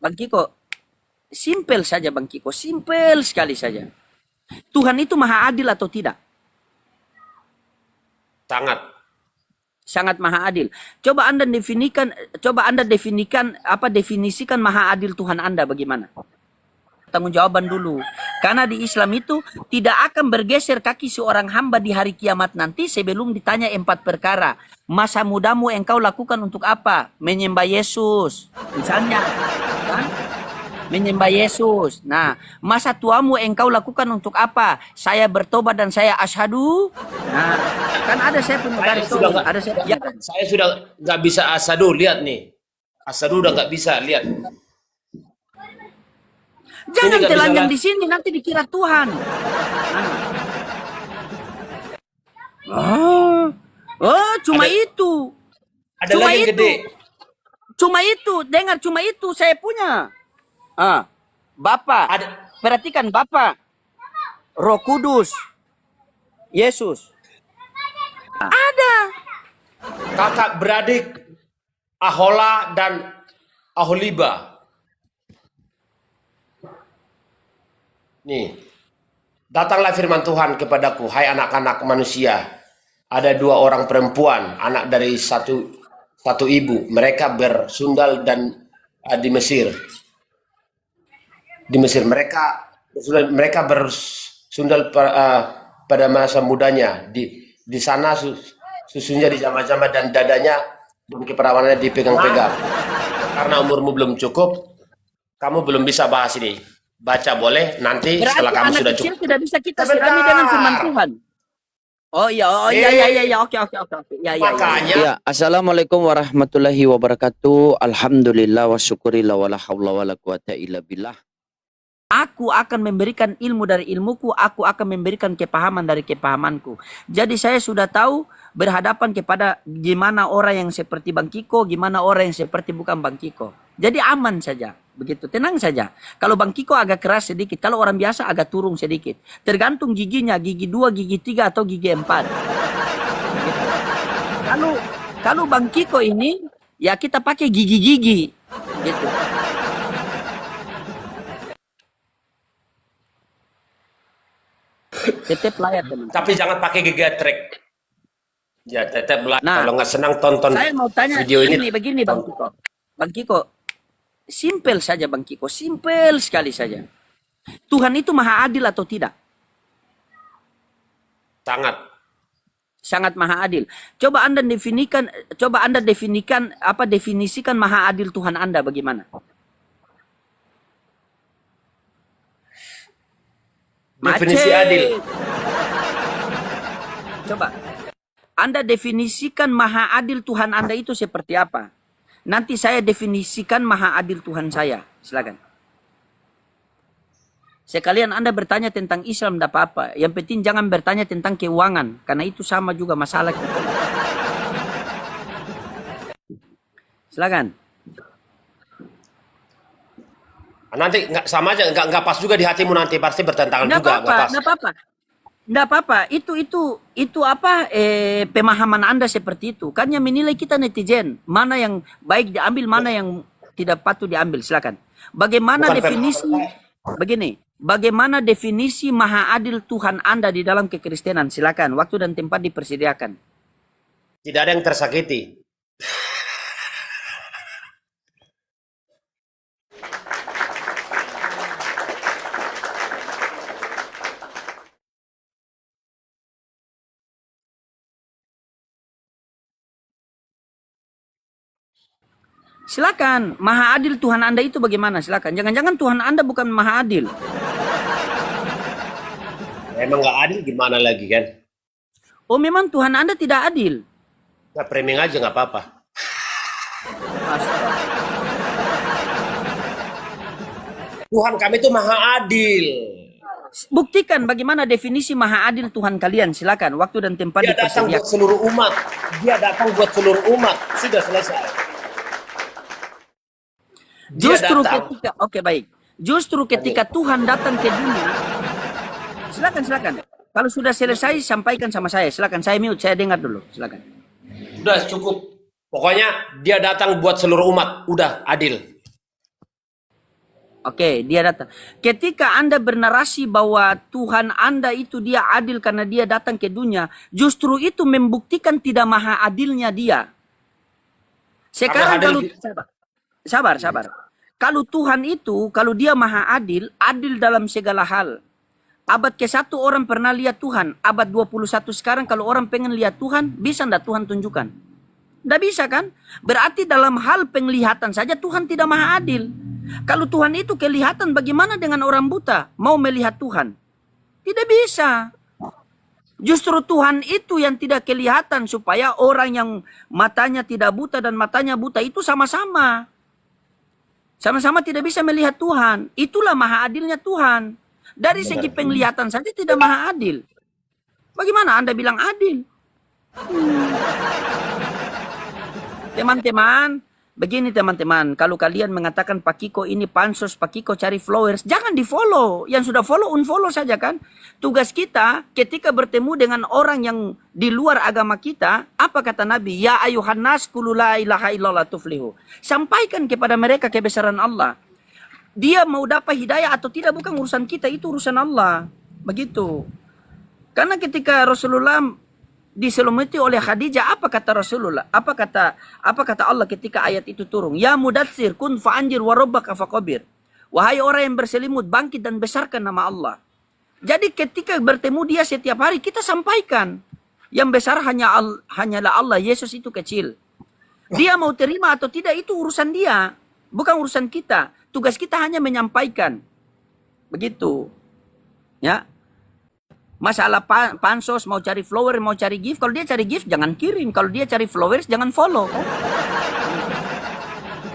Bang Kiko, simpel saja Bang Kiko, simpel sekali saja. Tuhan itu maha adil atau tidak? Sangat. Sangat maha adil. Coba Anda definisikan apa definisikan maha adil Tuhan Anda bagaimana? Tanggung-jawaban dulu. Karena di Islam itu tidak akan bergeser kaki seorang hamba di hari kiamat nanti sebelum ditanya 4 perkara. Masa mudamu engkau lakukan untuk apa? Menyembah Yesus. Misalnya, kan? Menyembah Yesus. Nah, masa tuamu engkau lakukan untuk apa? Saya bertobat dan saya asyhadu. Nah, kan ada saya punya garis Sudah tulis. nggak, Ada saya, ya kan? saya sudah nggak bisa asadu, lihat nih. Asadu udah nggak bisa, lihat. Jangan nggak bisa telanjang lah. di sini nanti dikira Tuhan. Ah. Oh, cuma Ada- itu. Ada Cuma lagi yang itu. gede. Cuma itu. Dengar, cuma itu saya punya. Ah. Bapak. Ada Perhatikan Bapak. Roh Kudus. Yesus. Ada. kakak beradik Ahola dan Aholiba. Nih, datanglah firman Tuhan kepadaku, hai anak-anak manusia. Ada 2 orang perempuan, anak dari satu ibu. Mereka bersundal dan di Mesir. Di Mesir mereka bersundal pada masa mudanya. Di sana susunya dijamah-jamah dan dadanya dan keperawanannya dipegang-pegang. Karena umurmu belum cukup, kamu belum bisa bahas ini. Baca boleh nanti Berarti setelah kamu anak sudah kecil cukup. tidak bisa kita Sebentar. sirami dengan firman Tuhan. Oh iya, oke. Ya. Makanya Ya, assalamualaikum warahmatullahi wabarakatuh. Alhamdulillah wa syukurillah wa la hawla wa la quwata illa billah. Aku akan memberikan ilmu dari ilmuku, aku akan memberikan kepahaman dari kepahamanku. Jadi saya sudah tahu berhadapan kepada gimana orang yang seperti Bang Kiko, gimana orang yang seperti bukan Bang Kiko. Jadi aman saja, begitu, tenang saja. Kalau Bang Kiko agak keras sedikit, kalau orang biasa agak turun sedikit. Tergantung giginya, gigi 2, gigi 3, atau gigi 4. Begitu. Kalau Bang Kiko ini, ya kita pakai gigi-gigi, gitu. Tetap layak teman. tapi jangan pakai gegatrek. Ya, tetap lah. Nah, Kalau nggak senang tonton Saya mau tanya video ini. begini Bang Kiko. Bang Kiko, simpel saja Bang Kiko, simpel sekali saja. Tuhan itu maha adil atau tidak? Sangat. Sangat maha adil. Coba Anda definisikan apa definisikan maha adil Tuhan Anda bagaimana? Definisi Macet. adil. Coba Anda definisikan maha adil Tuhan Anda itu seperti apa? Nanti saya definisikan maha adil Tuhan saya. Silakan. Sekalian Anda bertanya tentang Islam tidak apa-apa. Yang penting jangan bertanya tentang keuangan. Karena itu sama juga masalah kita. Silakan. Nanti nggak sama aja, nggak pas juga di hatimu nanti pasti bertentangan Nggak juga, apa-apa, nggak pas. nggak apa-apa. Nggak apa-apa. Itu apa pemahaman Anda seperti itu. Kan yang menilai kita netizen. Mana yang baik diambil, mana yang tidak patut diambil. Silakan. Bagaimana Bukan definisi begini? Bagaimana definisi maha adil Tuhan Anda di dalam kekristenan? Silakan. Waktu dan tempat dipersediakan. Tidak ada yang tersakiti. Silakan. Maha adil Tuhan Anda itu bagaimana? Silakan. Jangan-jangan Tuhan Anda bukan maha adil. Emang nggak adil gimana lagi kan? Oh, memang Tuhan Anda tidak adil. Nggak framing aja nggak apa-apa. Tuhan kami itu maha adil. Buktikan bagaimana definisi maha adil Tuhan kalian. Silakan. Waktu dan tempat Dia datang buat dipersediakan. seluruh umat. Dia datang buat seluruh umat. Sudah selesai. Dia Justru datang. ketika, oke baik. Justru ketika Tuhan datang ke dunia, silakan. Kalau sudah selesai sampaikan sama saya. Silakan, saya mute, saya dengar dulu. Silakan. Udah cukup. Pokoknya dia datang buat seluruh umat. Udah adil. Oke, dia datang. Ketika Anda bernarasi bahwa Tuhan Anda itu dia adil karena dia datang ke dunia, justru itu membuktikan tidak maha adilnya dia. Sekarang Maha adil. kalau sabar. Kalau Tuhan itu, kalau dia maha adil, adil dalam segala hal. Abad ke-1 orang pernah lihat Tuhan. Abad 21 sekarang kalau orang pengen lihat Tuhan, bisa enggak Tuhan tunjukkan? Tidak bisa kan? Berarti dalam hal penglihatan saja Tuhan tidak maha adil. Kalau Tuhan itu kelihatan, bagaimana dengan orang buta mau melihat Tuhan? Tidak bisa. Justru Tuhan itu yang tidak kelihatan supaya orang yang matanya tidak buta dan matanya buta itu sama-sama. Sama-sama tidak bisa melihat Tuhan. Itulah maha adilnya Tuhan. Dari segi penglihatan saja tidak maha adil. Bagaimana Anda bilang adil? Teman-teman, begini teman-teman, kalau kalian mengatakan Pak Kiko ini pansos, Pak Kiko cari followers, jangan di follow. Yang sudah follow, unfollow saja kan. Tugas kita ketika bertemu dengan orang yang di luar agama kita, apa kata Nabi? Ya ayuhan nas qulu la ilaha illallah tuflihu. Sampaikan kepada mereka kebesaran Allah. Dia mau dapat hidayah atau tidak bukan urusan kita, itu urusan Allah. Begitu. Karena ketika Rasulullah diselimuti oleh Khadijah, apa kata Rasulullah? Apa kata Allah ketika ayat itu turun? Ya mudatsir kun fa'anjir wa rabbaka faqabir. Wahai orang yang berselimut, bangkit dan besarkan nama Allah. Jadi ketika bertemu dia setiap hari, kita sampaikan. Yang besar hanyalah Allah, Yesus itu kecil. Dia mau terima atau tidak itu urusan dia, bukan urusan kita. Tugas kita hanya menyampaikan. Begitu. Ya. Masalah pansos, mau cari follower, mau cari gift. Kalau dia cari gift, jangan kirim. Kalau dia cari followers, jangan follow.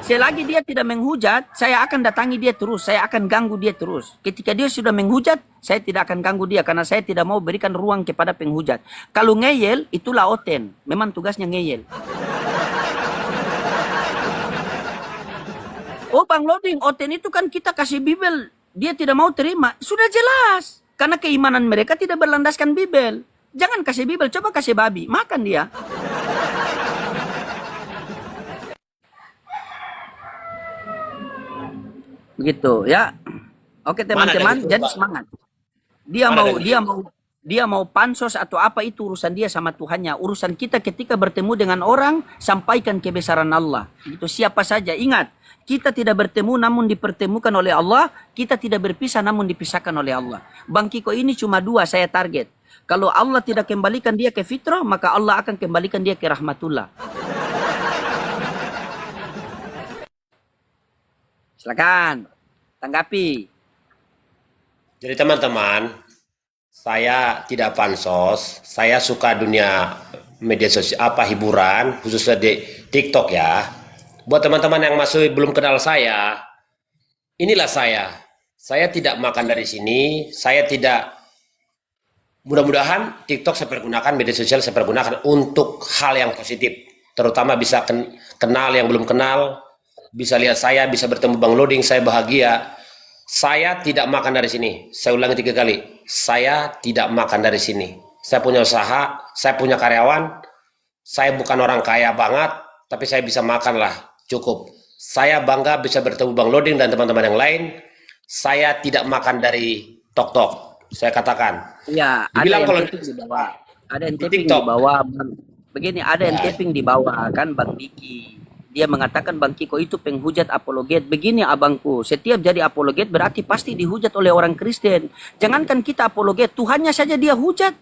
Selagi dia tidak menghujat, saya akan datangi dia terus. Saya akan ganggu dia terus. Ketika dia sudah menghujat, saya tidak akan ganggu dia. Karena saya tidak mau berikan ruang kepada penghujat. Kalau ngeyel, itulah oten. Memang tugasnya ngeyel. Oh Bang Loading, oten itu kan kita kasih Bibel. Dia tidak mau terima. Sudah jelas. Karena keimanan mereka tidak berlandaskan Bibel. Jangan kasih Bibel, coba kasih babi. Makan dia. Begitu ya. Oke teman-teman, jadi semangat. Dia mau pansos atau apa itu urusan dia sama Tuhannya. Urusan kita ketika bertemu dengan orang, sampaikan kebesaran Allah. Itu siapa saja. Ingat, kita tidak bertemu namun dipertemukan oleh Allah. Kita tidak berpisah namun dipisahkan oleh Allah. Bang Kiko ini cuma 2 saya target. Kalau Allah tidak kembalikan dia ke fitrah, maka Allah akan kembalikan dia ke rahmatullah. Silakan, tanggapi. Jadi teman-teman, saya tidak pansos, saya suka dunia media sosial, hiburan, khususnya di TikTok ya. Buat teman-teman yang masih belum kenal saya, inilah saya. Saya tidak makan dari sini, saya tidak, mudah-mudahan TikTok saya pergunakan, media sosial saya pergunakan untuk hal yang positif. Terutama bisa kenal yang belum kenal, bisa lihat saya, bisa bertemu Bang Loading, saya bahagia. Saya tidak makan dari sini. Saya ulangi 3 kali. Saya tidak makan dari sini. Saya punya usaha, saya punya karyawan. Saya bukan orang kaya banget, tapi saya bisa makan lah. Cukup. Saya bangga bisa bertemu Bang Loading dan teman-teman yang lain. Saya tidak makan dari tok-tok. Saya katakan. Iya, ada yang taping di bawah. Ada yang taping di bawah. Begini, ada yang taping di bawah kan Bang Diki. Dia mengatakan Bang Kiko itu penghujat apologet. Begini abangku, setiap jadi apologet berarti pasti dihujat oleh orang Kristen. Jangankan kita apologet, Tuhannya saja dia hujat.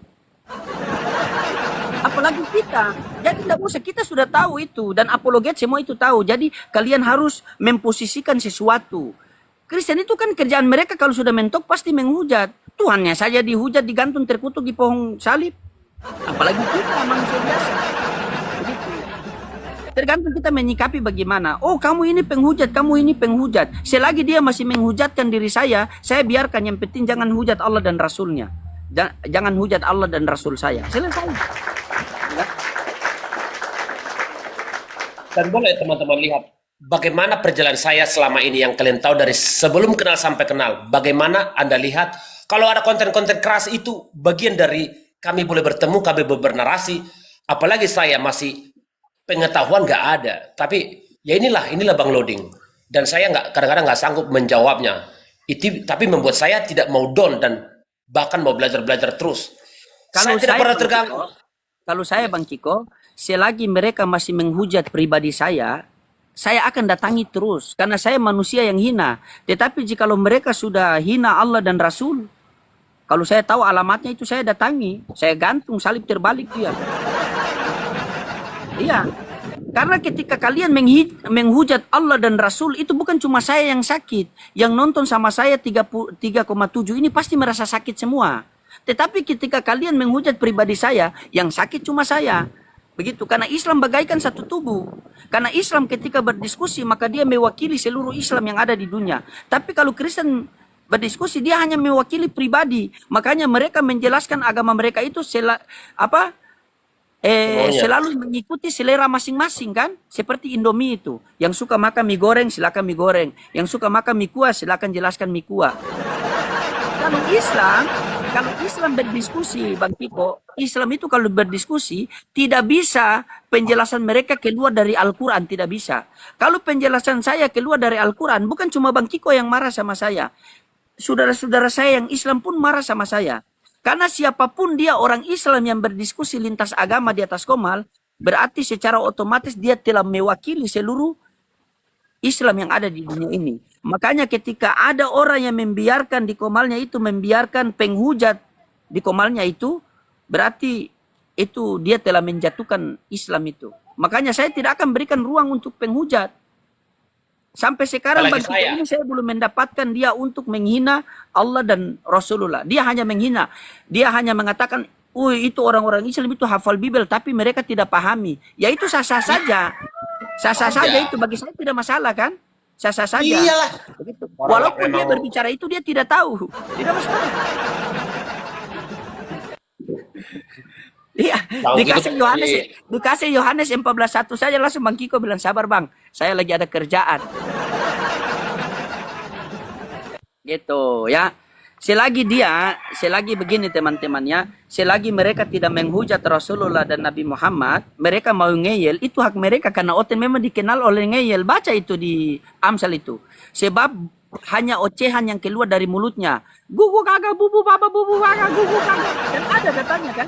Apalagi kita. Jadi tidak usah, kita sudah tahu itu. Dan apologet semua itu tahu. Jadi kalian harus memposisikan sesuatu. Kristen itu kan kerjaan mereka kalau sudah mentok pasti menghujat. Tuhannya saja dihujat, digantung terkutuk di pohon salib. Apalagi kita manusia biasa. Begitu. Tergantung kita menyikapi bagaimana. Oh kamu ini penghujat, kamu ini penghujat. Selagi dia masih menghujatkan diri saya biarkan. Yang penting jangan hujat Allah dan Rasulnya. Jangan hujat Allah dan Rasul saya. Selesai. Ya. Dan boleh teman-teman lihat bagaimana perjalanan saya selama ini yang kalian tahu dari sebelum kenal sampai kenal. Bagaimana Anda lihat kalau ada konten-konten keras itu bagian dari kami boleh bertemu, kami boleh bernarasi. Apalagi saya masih pengetahuan nggak ada. Tapi ya inilah Bang Loading. dan saya kadang-kadang nggak sanggup menjawabnya. Itu tapi membuat saya tidak mau down dan bahkan mau belajar terus. Saya tidak pernah terganggu. Kalau saya Bang Kiko, selagi mereka masih menghujat pribadi saya akan datangi terus karena saya manusia yang hina. Tetapi jikalau mereka sudah hina Allah dan Rasul, kalau saya tahu alamatnya itu saya datangi, saya gantung salib terbalik dia. Iya. Karena ketika kalian menghujat Allah dan Rasul, itu bukan cuma saya yang sakit. Yang nonton sama saya 3,7 ini pasti merasa sakit semua. Tetapi ketika kalian menghujat pribadi saya, yang sakit cuma saya. Begitu, karena Islam bagaikan satu tubuh. Karena Islam ketika berdiskusi, maka dia mewakili seluruh Islam yang ada di dunia. Tapi kalau Kristen berdiskusi, dia hanya mewakili pribadi. Makanya mereka menjelaskan agama mereka itu selalu mengikuti selera masing-masing kan, seperti Indomie itu, yang suka makan mie goreng silakan mie goreng, yang suka makan mie kuah silakan jelaskan mie kuah. Kalau Islam berdiskusi Bang Kiko, Islam itu kalau berdiskusi tidak bisa penjelasan mereka keluar dari Al-Quran, tidak bisa. Kalau penjelasan saya keluar dari Al-Quran, bukan cuma Bang Kiko yang marah sama saya, saudara-saudara saya yang Islam pun marah sama saya. Karena siapapun dia orang Islam yang berdiskusi lintas agama di atas Komal, berarti secara otomatis dia telah mewakili seluruh Islam yang ada di dunia ini. Makanya ketika ada orang yang membiarkan di Komalnya itu, membiarkan penghujat di Komalnya itu, berarti itu dia telah menjatuhkan Islam itu. Makanya saya tidak akan berikan ruang untuk penghujat. Sampai sekarang bagi ini saya belum mendapatkan dia untuk menghina Allah dan Rasulullah. Dia hanya menghina. Dia hanya mengatakan, itu orang-orang Islam itu hafal Bible, tapi mereka tidak pahami. Ya itu sah-sah saja. Sah-sah saja itu, bagi saya tidak masalah kan? Sah-sah saja. Iyalah. Begitu. Walaupun dia berbicara itu, dia tidak tahu. Tidak masalah. Iya, dikasih Yohanes 14:1 saja langsung Bang Kiko bilang, sabar Bang, saya lagi ada kerjaan. Gitu ya. Selagi begini teman-temannya, selagi mereka tidak menghujat Rasulullah dan Nabi Muhammad, mereka mau ngeyel, itu hak mereka karena Oten memang dikenal oleh ngeyel. Baca itu di Amsal itu. Sebab hanya ocehan yang keluar dari mulutnya. Gugu kagak, bubu baba, bubu kagak, gugu kagak. Dan ada datanya kan.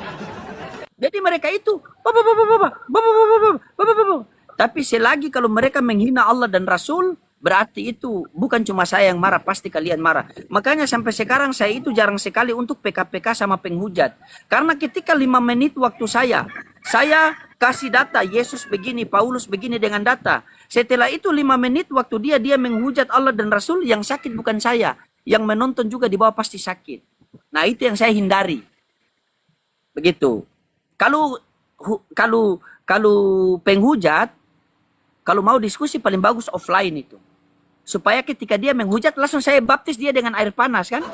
Jadi mereka itu tapi selagi kalau mereka menghina Allah dan Rasul, berarti itu bukan cuma saya yang marah, pasti kalian marah. Makanya sampai sekarang saya itu jarang sekali untuk PKPK sama penghujat. Karena ketika 5 menit waktu saya kasih data, Yesus begini, Paulus begini dengan data. Setelah itu 5 menit waktu dia menghujat Allah dan Rasul, yang sakit bukan saya. Yang menonton juga di bawah pasti sakit. Nah itu yang saya hindari. Begitu. Kalau penghujat, kalau mau diskusi paling bagus offline itu. Supaya ketika dia menghujat langsung saya baptis dia dengan air panas kan.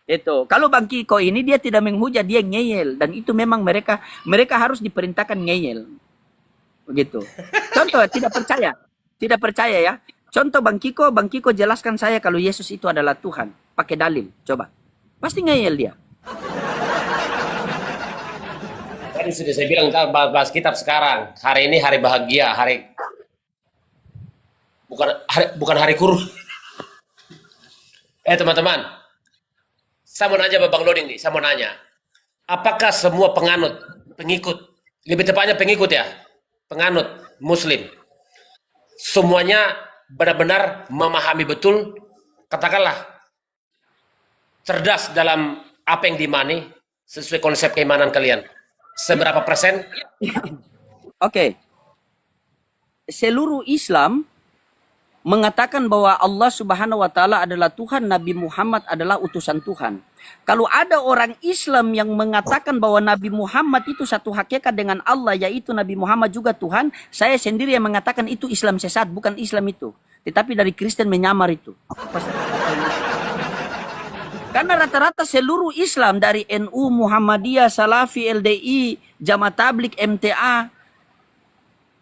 Itu. Kalau Bang Kiko ini dia tidak menghujat, dia ngeyel, dan itu memang mereka harus diperintahkan ngeyel. Begitu. Contoh tidak percaya ya. Contoh Bang Kiko jelaskan saya kalau Yesus itu adalah Tuhan, pakai dalil. Coba. Pasti ngeyel dia. Tadi sudah saya bilang kita bahas kitab sekarang. Hari ini hari bahagia, bukan hari kurung. Teman-teman, saya mau nanya Bang Loding nih, saya mau nanya. Apakah semua pengikut, lebih tepatnya pengikut ya, penganut Muslim, semuanya benar-benar memahami betul, katakanlah, cerdas dalam apa yang diimani sesuai konsep keimanan kalian? Seberapa persen? Oke. Seluruh Islam mengatakan bahwa Allah Subhanahu wa taala adalah Tuhan, Nabi Muhammad adalah utusan Tuhan. Kalau ada orang Islam yang mengatakan bahwa Nabi Muhammad itu satu hakikat dengan Allah, yaitu Nabi Muhammad juga Tuhan, saya sendiri yang mengatakan itu Islam sesat, bukan Islam itu. Tetapi dari Kristen menyamar itu. Karena rata-rata seluruh Islam dari NU, Muhammadiyah, Salafi, LDI, Jamaah Tabligh, MTA,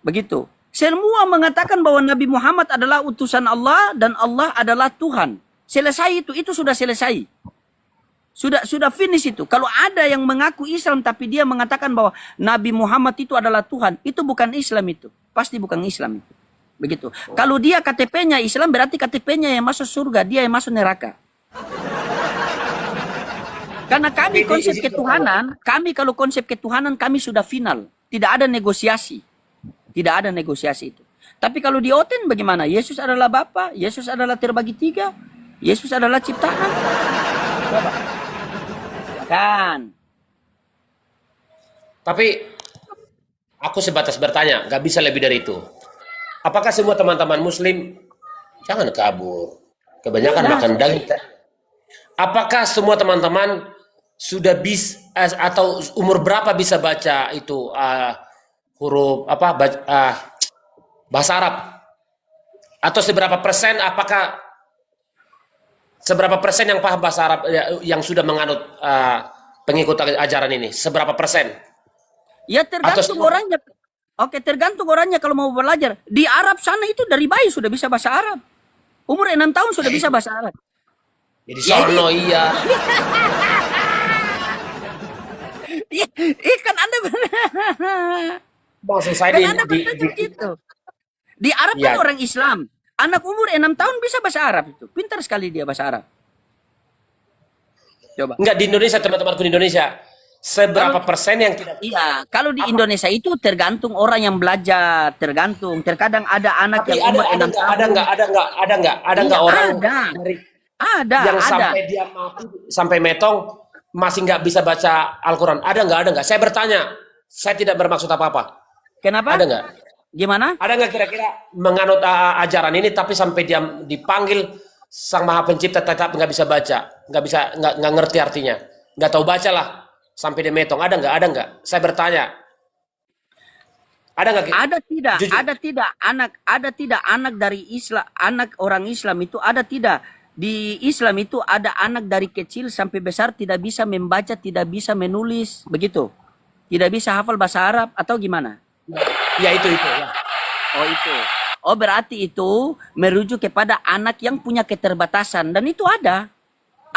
begitu. Semua mengatakan bahwa Nabi Muhammad adalah utusan Allah dan Allah adalah Tuhan. Selesai itu sudah selesai. Sudah finish itu. Kalau ada yang mengaku Islam tapi dia mengatakan bahwa Nabi Muhammad itu adalah Tuhan, itu bukan Islam itu. pasti bukan Islam. Begitu. Kalau dia KTP-nya Islam, berarti KTP-nya yang masuk surga, dia yang masuk neraka. Karena kami konsep ketuhanan, kalau konsep ketuhanan kami sudah final. Tidak ada negosiasi. Tidak ada negosiasi itu. Tapi kalau di Oten bagaimana? Yesus adalah Bapa, Yesus adalah terbagi tiga, Yesus adalah ciptaan. Coba. Kan. Tapi aku sebatas bertanya, nggak bisa lebih dari itu. Apakah semua teman-teman Muslim jangan kabur? Kebanyakan makan daging. Apakah semua teman-teman sudah bisa atau umur berapa bisa baca itu huruf apa bahasa Arab? Atau seberapa persen? Apakah seberapa persen yang paham bahasa Arab yang sudah menganut pengikut ajaran ini? Seberapa persen? Ya tergantung orangnya. Oke, tergantung orangnya kalau mau belajar. Di Arab sana itu dari bayi sudah bisa bahasa Arab. Umur 6 tahun sudah bisa bahasa Arab. Jadi sono iya. Kan Anda Maksud saya kan Anda gitu. Di Arab kan orang Islam. Anak umur 6 tahun bisa bahasa Arab itu. Pintar sekali dia bahasa Arab. Coba. Enggak di Indonesia, teman-temanku di Indonesia. Seberapa persen yang tidak? Iya, kalau di Indonesia itu tergantung orang yang belajar, tergantung. Terkadang ada anak Tapi yang umur 6 tahun. Ada nggak orang Ada, yang ada. sampai dia mati sampai metong masih nggak bisa baca Al-Quran? Ada nggak? Saya bertanya, saya tidak bermaksud apa-apa. Kenapa? Ada nggak? Gimana? Ada nggak kira-kira menganut ajaran ini tapi sampai dia dipanggil Sang Maha Pencipta tetap nggak bisa baca, nggak ngerti artinya, nggak tahu baca lah sampai dia metong? Ada nggak? Saya bertanya. Ada nggak? Ada tidak? Jujur. Ada tidak anak dari Islam, anak orang Islam itu ada tidak? Di Islam itu ada anak dari kecil sampai besar tidak bisa membaca, tidak bisa menulis, begitu? Tidak bisa hafal bahasa Arab atau gimana? Ya itu ya. Oh itu. Oh berarti itu merujuk kepada anak yang punya keterbatasan dan itu ada.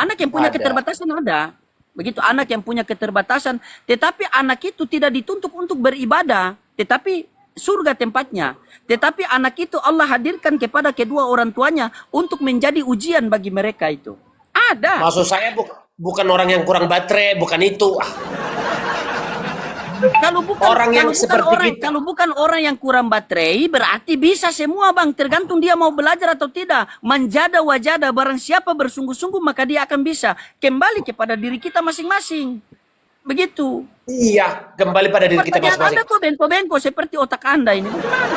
Anak yang punya keterbatasan ada. Begitu anak yang punya keterbatasan, tetapi anak itu tidak dituntut untuk beribadah, tetapi surga tempatnya. Tetapi anak itu Allah hadirkan kepada kedua orang tuanya untuk menjadi ujian bagi mereka itu. Ada. Maksud saya bukan orang yang kurang baterai, bukan itu. Kalau bukan orang yang kurang baterai, berarti bisa semua bang. Tergantung dia mau belajar atau tidak. Manjada wajada, barang siapa bersungguh-sungguh maka dia akan bisa. Kembali kepada diri kita masing-masing. Begitu. Iya, kembali pada diri kita Pertanyaan masing-masing. Anda kok bengko-bengko seperti otak Anda ini. Bagaimana?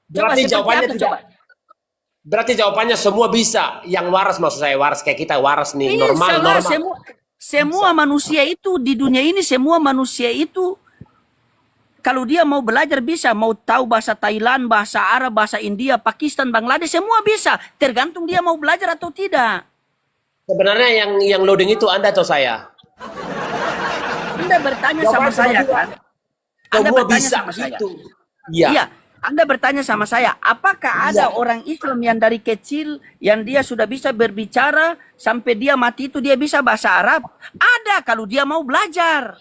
Berarti jawabannya tidak. Berarti jawabannya semua bisa. Yang waras maksud saya, waras kayak kita, waras nih, normal. Semua manusia itu di dunia ini, semua manusia itu kalau dia mau belajar bisa, mau tahu bahasa Thailand, bahasa Arab, bahasa India, Pakistan, Bangladesh, semua bisa. Tergantung dia mau belajar atau tidak. Sebenarnya yang loading itu Anda atau saya? Anda bertanya sama saya kan? Anda bertanya sama saya. Iya. Anda bertanya sama saya, apakah ada orang Islam yang dari kecil yang dia sudah bisa berbicara sampai dia mati itu dia bisa bahasa Arab? Ada kalau dia mau belajar.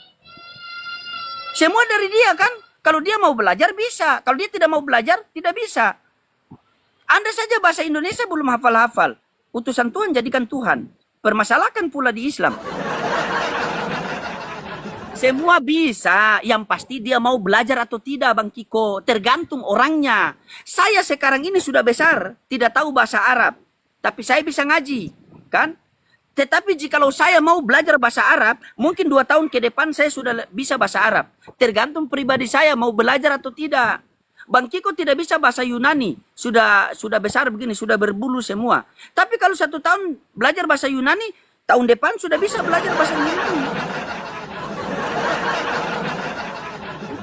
Semua dari dia kan? Kalau dia mau belajar bisa, kalau dia tidak mau belajar tidak bisa. Anda saja bahasa Indonesia belum hafal-hafal. Utusan Tuhan jadikan Tuhan. Permasalahkan pula di Islam. Semua bisa, yang pasti dia mau belajar atau tidak Bang Kiko. Tergantung orangnya. Saya sekarang ini sudah besar, tidak tahu bahasa Arab. Tapi saya bisa ngaji, kan? Tetapi jikalau saya mau belajar bahasa Arab, mungkin 2 tahun ke depan saya sudah bisa bahasa Arab. Tergantung pribadi saya mau belajar atau tidak. Bang Kiko tidak bisa bahasa Yunani, sudah besar begini, sudah berbulu semua. Tapi kalau 1 tahun belajar bahasa Yunani, tahun depan sudah bisa belajar bahasa Yunani.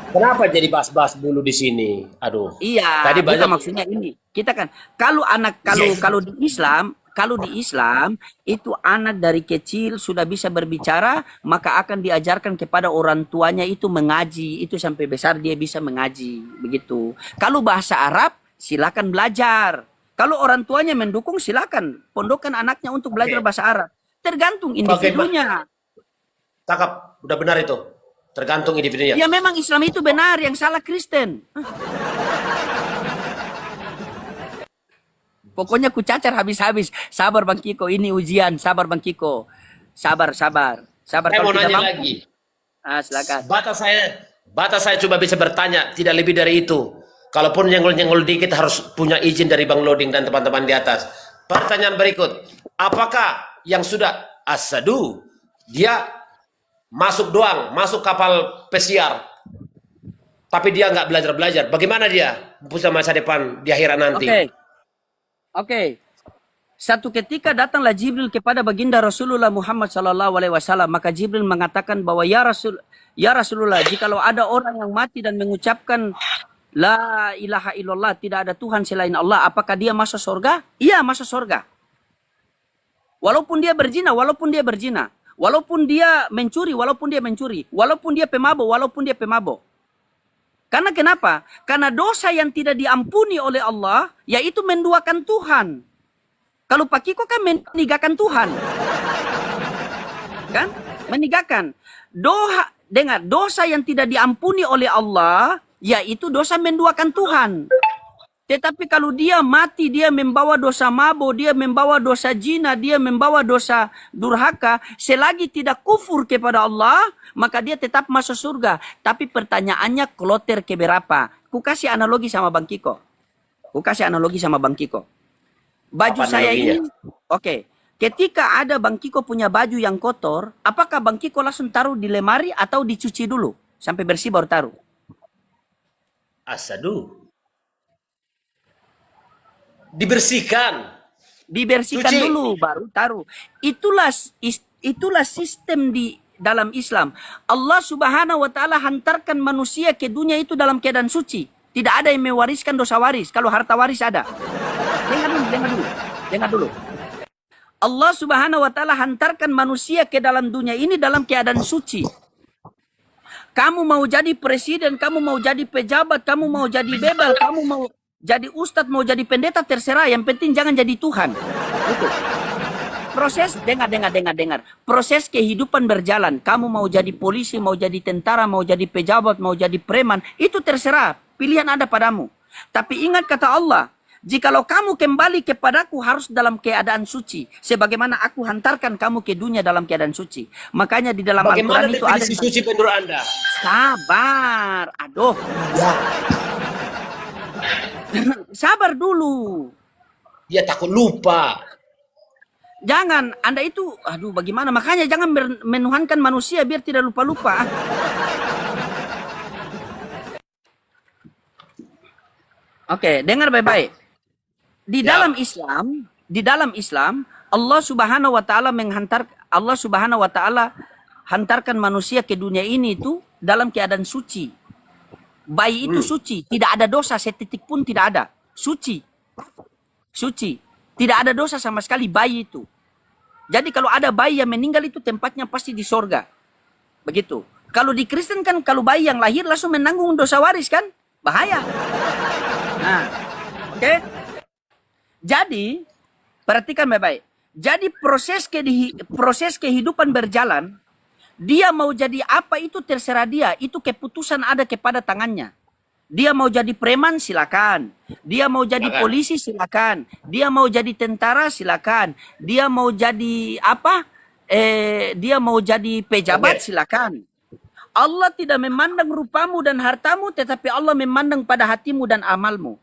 Kenapa jadi bahas-bahas bulu di sini? Aduh. Iya, Tadi banyak maksudnya ini. Kita kan kalau di Islam itu anak dari kecil sudah bisa berbicara, maka akan diajarkan kepada orang tuanya itu mengaji, itu sampai besar dia bisa mengaji, begitu. Kalau bahasa Arab silakan belajar. Kalau orang tuanya mendukung silakan pondokkan anaknya untuk belajar bahasa Arab. Tergantung individunya. Cakep, udah benar itu. Tergantung individunya. Ya memang Islam itu benar, yang salah Kristen. Pokoknya ku cacar habis-habis. Sabar Bang Kiko, ini ujian. Sabar Bang Kiko. Sabar, sabar. Sabar. Saya Kalau mau tidak nanya mampu, lagi. silakan. Batas saya cuma bisa bertanya, tidak lebih dari itu. Kalaupun nyenggol-nyenggol dikit harus punya izin dari Bang Loding dan teman-teman di atas. Pertanyaan berikut, apakah yang sudah asadu dia masuk doang, masuk kapal pesiar, tapi dia nggak belajar-belajar? Bagaimana dia punya masa depan di akhirat nanti? Oke. Satu ketika datanglah Jibril kepada baginda Rasulullah Muhammad SAW. Maka Jibril mengatakan bahwa ya Rasulullah, jikalau ada orang yang mati dan mengucapkan La ilaha illallah, tidak ada Tuhan selain Allah, apakah dia masuk surga? Iya, masuk surga. Walaupun dia berzina, walaupun dia mencuri, walaupun dia pemabuk. Karena kenapa? Karena dosa yang tidak diampuni oleh Allah, yaitu menduakan Tuhan. Kalau Pak Kiko kan meninggalkan Tuhan. Kan? Meninggalkan. Dengar, dosa yang tidak diampuni oleh Allah, yaitu dosa menduakan Tuhan. Tetapi kalau dia mati, dia membawa dosa mabuk, dia membawa dosa zina, dia membawa dosa durhaka, selagi tidak kufur kepada Allah, maka dia tetap masuk surga. Tapi pertanyaannya kloter keberapa? Ku kasih analogi sama Bang Kiko. Baju Apa saya analoginya? ini, oke. Ketika ada Bang Kiko punya baju yang kotor, apakah Bang Kiko langsung taruh di lemari atau dicuci dulu? Sampai bersih baru taruh? Asadu. Dibersihkan. Dibersihkan Cuci. dulu baru taruh. Itulah sistem di dalam Islam. Allah Subhanahu wa taala hantarkan manusia ke dunia itu dalam keadaan suci. Tidak ada yang mewariskan dosa waris. Kalau harta waris ada. Dengar dulu. Allah Subhanahu wa taala hantarkan manusia ke dalam dunia ini dalam keadaan suci. Kamu mau jadi presiden, kamu mau jadi pejabat, kamu mau jadi bebel, kamu mau jadi ustadz, mau jadi pendeta, terserah. Yang penting jangan jadi Tuhan. Gitu. Proses, dengar. Proses kehidupan berjalan. Kamu mau jadi polisi, mau jadi tentara, mau jadi pejabat, mau jadi preman. Itu terserah. Pilihan ada padamu. Tapi ingat kata Allah. Jikalau kamu kembali kepadaku harus dalam keadaan suci. Sebagaimana aku hantarkan kamu ke dunia dalam keadaan suci. Makanya di dalam Bagaimana Al-Quran itu ada... definisi suci menurut Anda? Sabar. Aduh. Ya. Sabar dulu. Dia takut lupa. Jangan, Anda itu, aduh bagaimana? Makanya jangan menuhankan manusia biar tidak lupa-lupa. Oke, dengar baik-baik. Di dalam Islam, Allah Subhanahu wa taala hantarkan manusia ke dunia ini itu dalam keadaan suci. Bayi itu suci, tidak ada dosa setitik pun tidak ada. Suci. Tidak ada dosa sama sekali bayi itu. Jadi kalau ada bayi yang meninggal itu tempatnya pasti di sorga. Begitu. Kalau di Kristen kan kalau bayi yang lahir langsung menanggung dosa waris kan? Bahaya. Nah, oke. Jadi, perhatikan baik-baik. Jadi proses kehidupan berjalan, dia mau jadi apa itu terserah dia. Itu keputusan ada kepada tangannya. Dia mau jadi preman silakan. Dia mau jadi polisi silakan. Dia mau jadi tentara silakan. Dia mau jadi apa? Dia mau jadi pejabat silakan. Allah tidak memandang rupamu dan hartamu, tetapi Allah memandang pada hatimu dan amalmu.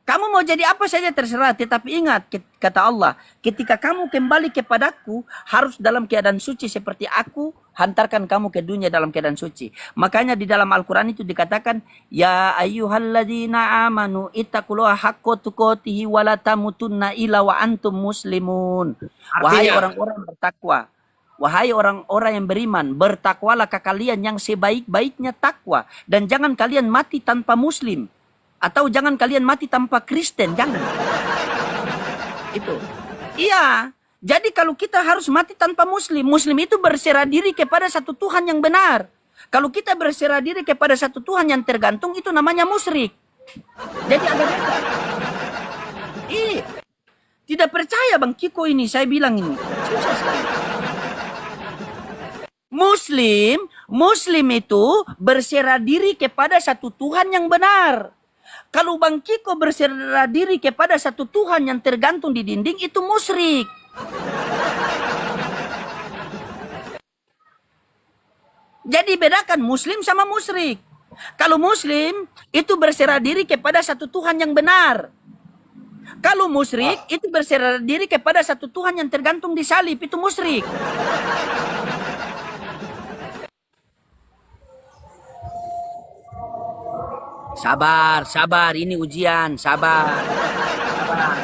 Kamu mau jadi apa saja terserah, tetapi ingat, kata Allah, ketika kamu kembali kepadaku, harus dalam keadaan suci seperti aku, hantarkan kamu ke dunia dalam keadaan suci. Makanya di dalam Al-Quran itu dikatakan, Ya ayyuhalladzina amanu ittaqullaha haqqa tuqatihi wa la tamutunna illa wa antum muslimun. Wahai orang-orang bertakwa, wahai orang-orang yang beriman, bertakwalah kalian yang sebaik-baiknya takwa, dan jangan kalian mati tanpa muslim. Atau jangan kalian mati tanpa Kristen, jangan. Itu. Iya. Jadi kalau kita harus mati tanpa Muslim, Muslim itu berserah diri kepada satu Tuhan yang benar. Kalau kita berserah diri kepada satu Tuhan yang tergantung, itu namanya musyrik. Jadi agak beda. Tidak percaya Bang Kiko ini, saya bilang ini. Susah sekali. Muslim Muslim itu berserah diri kepada satu Tuhan yang benar. Kalau Bang Kiko berserah diri kepada satu Tuhan yang tergantung di dinding, itu musyrik. Jadi bedakan Muslim sama musyrik. Kalau Muslim itu berserah diri kepada satu Tuhan yang benar. Kalau musyrik itu berserah diri kepada satu Tuhan yang tergantung di salib, itu musyrik. Sabar, sabar, ini ujian, sabar. Sabar.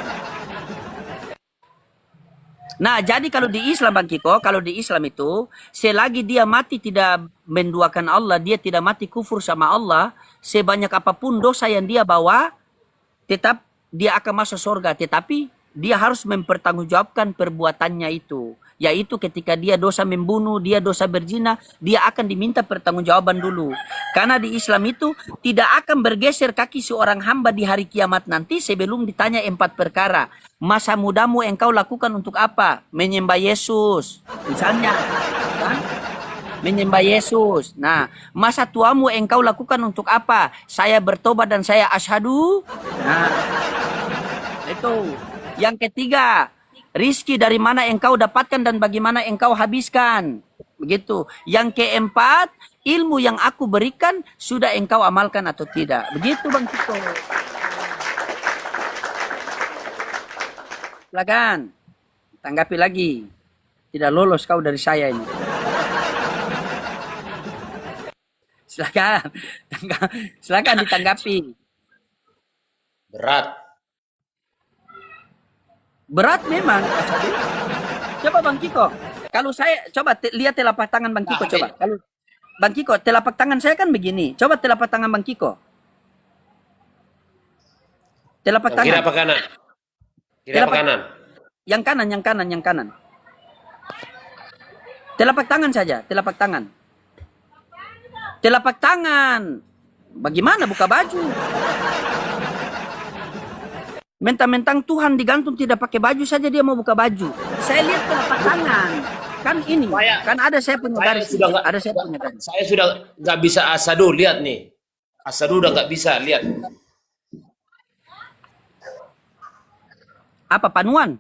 Nah, jadi kalau di Islam Bang Kiko, kalau di Islam itu, selagi dia mati tidak menduakan Allah, dia tidak mati kufur sama Allah, sebanyak apapun dosa yang dia bawa, tetap dia akan masuk surga. Tetapi dia harus mempertanggungjawabkan perbuatannya itu. Yaitu ketika dia dosa membunuh, dia dosa berzina, dia akan diminta pertanggungjawaban dulu. Karena di Islam itu tidak akan bergeser kaki seorang hamba di hari kiamat nanti sebelum ditanya 4 perkara. Masa mudamu engkau lakukan untuk apa? Menyembah Yesus. Misalnya, kan? Menyembah Yesus. Nah, masa tuamu engkau lakukan untuk apa? Saya bertobat dan saya asyhadu. Nah, itu. Yang ketiga, rizki dari mana engkau dapatkan dan bagaimana engkau habiskan. Begitu. Yang keempat, ilmu yang aku berikan sudah engkau amalkan atau tidak. Begitu Bang Kiko. Silakan. Tanggapi lagi. Tidak lolos kau dari saya ini. Silakan. Silakan ditanggapi. Berat. Berat memang. Coba Bang Kiko. Kalau saya coba lihat telapak tangan Bang Kiko, coba. Kalau Bang Kiko, telapak tangan saya kan begini. Coba telapak tangan Bang Kiko. Telapak tangan. Kiri apa kanan? Kiri apa kanan? Yang kanan, yang kanan, yang kanan. Telapak tangan saja, telapak tangan. Telapak tangan. Bagaimana buka baju? Mentang-mentang Tuhan digantung tidak pakai baju saja dia mau buka baju. Saya lihat telapak tangan. Kan ini, kan ada saya punya garis. Ada saya punya garis. Saya sudah nggak bisa asadu, lihat nih. Asadu udah nggak bisa, lihat. Apa panuan?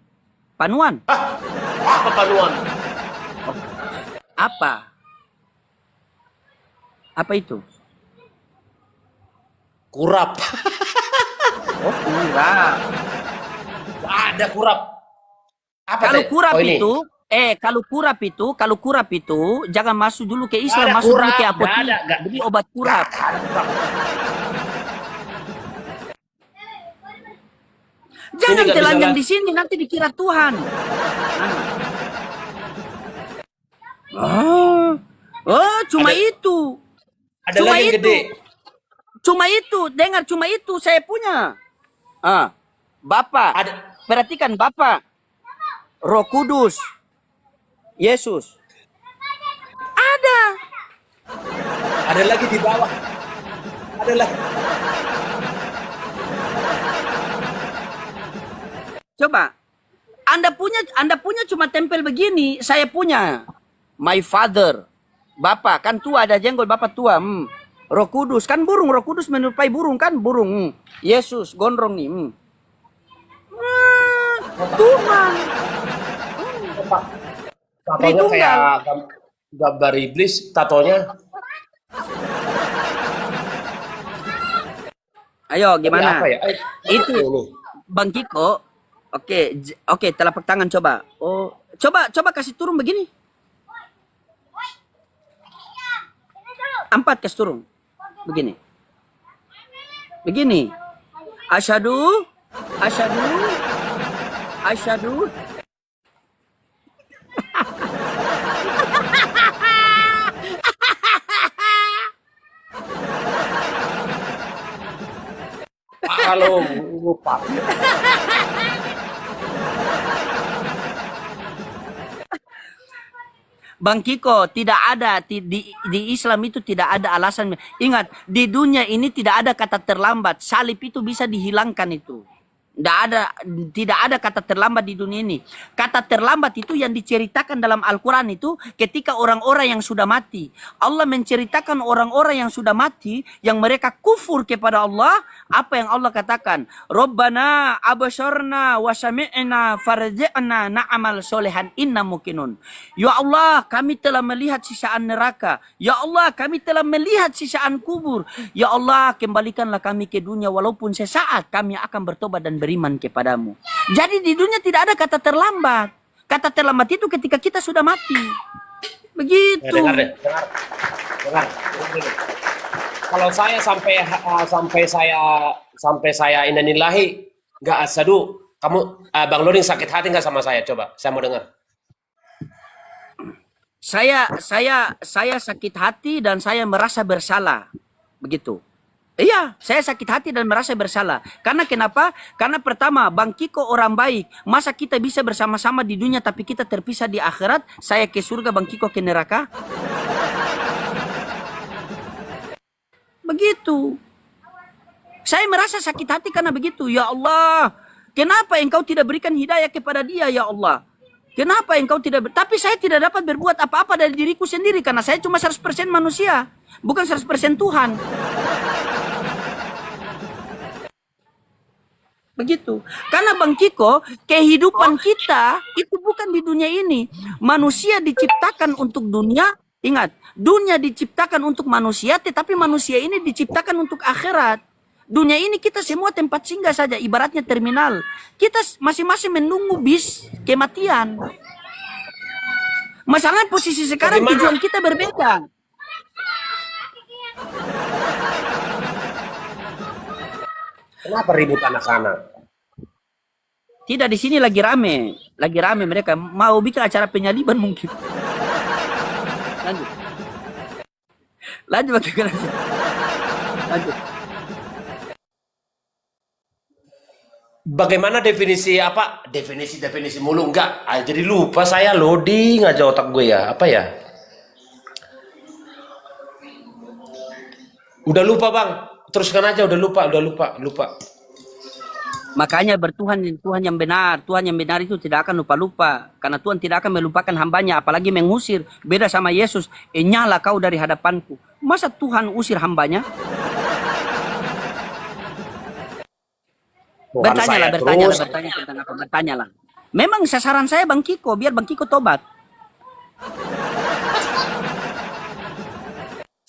Panuan? Apa panuan? Apa? Apa itu? Kurap. Oh, kurap. Nggak ada kurap. Apa Kalau teh? kurap Oh, ini. itu, kalau kurap itu jangan masuk dulu ke Islam, Ada masuk dulu kurap, ke nggak apotek. ada, nggak. Beli obat kurap. Jangan Ini nggak telanjang bisa di sini nanti dikira Tuhan. Oh, cuma Ada- itu. Ada Cuma lagi yang itu. gede. Cuma itu, dengar cuma itu saya punya. Bapak, Ada perhatikan Bapak. Roh Kudus. Yesus. Ada. ada lagi di bawah. Ada lagi. Coba. Anda punya cuma tempel begini, saya punya. My father. Bapak kan tua, ada jenggot Bapak tua. Roh Kudus kan burung, Roh Kudus menyerupai burung kan burung. Yesus gondrong nih. Tuhan. Tatonya Tritunggal. kayak gambar iblis, tatonya. Ayo gimana? Apa ya? Itu Ini. Bang Kiko. Oke, telapak tangan coba. Oh, coba kasih turun begini. 4 kasih turun. Begini. Begini. Asyhadu. Kalau lupa. Bang Kiko, tidak ada di Islam itu tidak ada alasan. Ingat, di dunia ini tidak ada kata terlambat. Salib itu bisa dihilangkan itu. Tidak ada kata terlambat di dunia ini. Kata terlambat itu yang diceritakan dalam Al-Quran itu ketika orang-orang yang sudah mati. Allah menceritakan orang-orang yang sudah mati, yang mereka kufur kepada Allah. Apa yang Allah katakan? Rabbana abasharna wa sami'na farji'na na'amal solehan inna mukinun. Ya Allah, kami telah melihat sisaan neraka. Ya Allah, kami telah melihat sisaan kubur. Ya Allah, kembalikanlah kami ke dunia walaupun sesaat kami akan bertobat dan beriman kepadamu. Jadi di dunia tidak ada kata terlambat. Kata terlambat itu ketika kita sudah mati. Begitu. Dengar deh, dengar. Kalau saya sampai saya innalillahi nggak asadu, kamu Bang Loring sakit hati nggak sama saya? Coba, saya mau dengar. Saya sakit hati dan saya merasa bersalah. Begitu. Iya, saya sakit hati dan merasa bersalah. Karena kenapa? Karena pertama, Bang Kiko orang baik. Masa kita bisa bersama-sama di dunia tapi kita terpisah di akhirat? Saya ke surga, Bang Kiko ke neraka? Begitu. Saya merasa sakit hati karena begitu. Ya Allah, kenapa engkau tidak berikan hidayah kepada dia, ya Allah? Kenapa engkau tidak... Tapi saya tidak dapat berbuat apa-apa dari diriku sendiri karena saya cuma 100% manusia. Bukan 100% Tuhan. Begitu. Karena Bang Kiko, kehidupan kita itu bukan di dunia ini. Manusia diciptakan untuk dunia. Ingat, dunia diciptakan untuk manusia, tetapi manusia ini diciptakan untuk akhirat. Dunia ini kita semua tempat singgah saja, ibaratnya terminal. Kita masing-masing menunggu bis kematian. Masalahnya posisi sekarang tujuan kita berbeda. Kenapa ribut anak-anak? Tidak, di sini lagi rame mereka mau bikin acara penyaliban mungkin. Lanjut bagaimana? Lanjut. Bagaimana definisi apa? Definisi mulu enggak? Jadi lupa saya, loading aja otak gue ya. Apa ya? Udah lupa Bang. Teruskan aja, udah lupa. Makanya bertuhan yang benar. Tuhan yang benar itu tidak akan lupa-lupa. Karena Tuhan tidak akan melupakan hambanya. Apalagi mengusir. Beda sama Yesus. Nyala kau dari hadapanku. Masa Tuhan usir hambanya? Bertanyalah. Memang sasaran saya Bang Kiko. Biar Bang Kiko tobat.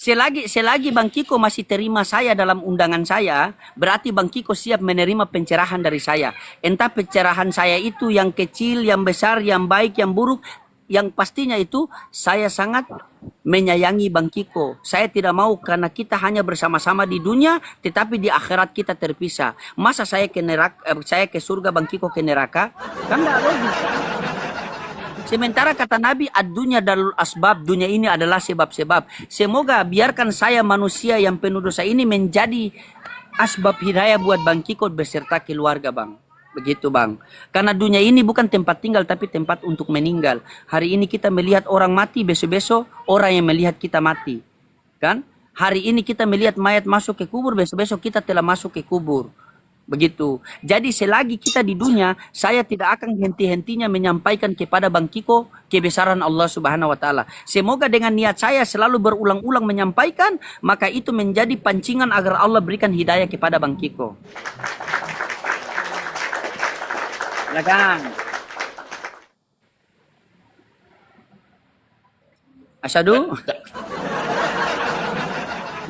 Selagi Bang Kiko masih terima saya dalam undangan saya, berarti Bang Kiko siap menerima pencerahan dari saya. Entah pencerahan saya itu yang kecil, yang besar, yang baik, yang buruk, yang pastinya itu saya sangat menyayangi Bang Kiko. Saya tidak mau karena kita hanya bersama-sama di dunia, tetapi di akhirat kita terpisah. Masa saya ke neraka, saya ke surga, Bang Kiko ke neraka? Kan tidak logis. Sementara kata Nabi, ad-dunya dalul asbab, dunia ini adalah sebab-sebab. Semoga biarkan saya manusia yang penuh dosa ini menjadi asbab hidayah buat Bang Kiko beserta keluarga Bang. Begitu Bang. Karena dunia ini bukan tempat tinggal tapi tempat untuk meninggal. Hari ini kita melihat orang mati, besok-besok orang yang melihat kita mati. Kan? Hari ini kita melihat mayat masuk ke kubur, besok-besok kita telah masuk ke kubur. Begitu. Jadi selagi kita di dunia, saya tidak akan henti-hentinya menyampaikan kepada Bang Kiko kebesaran Allah Subhanahu wa taala. Semoga dengan niat saya selalu berulang-ulang menyampaikan, maka itu menjadi pancingan agar Allah berikan hidayah kepada Bang Kiko. Silakan. Asyadu.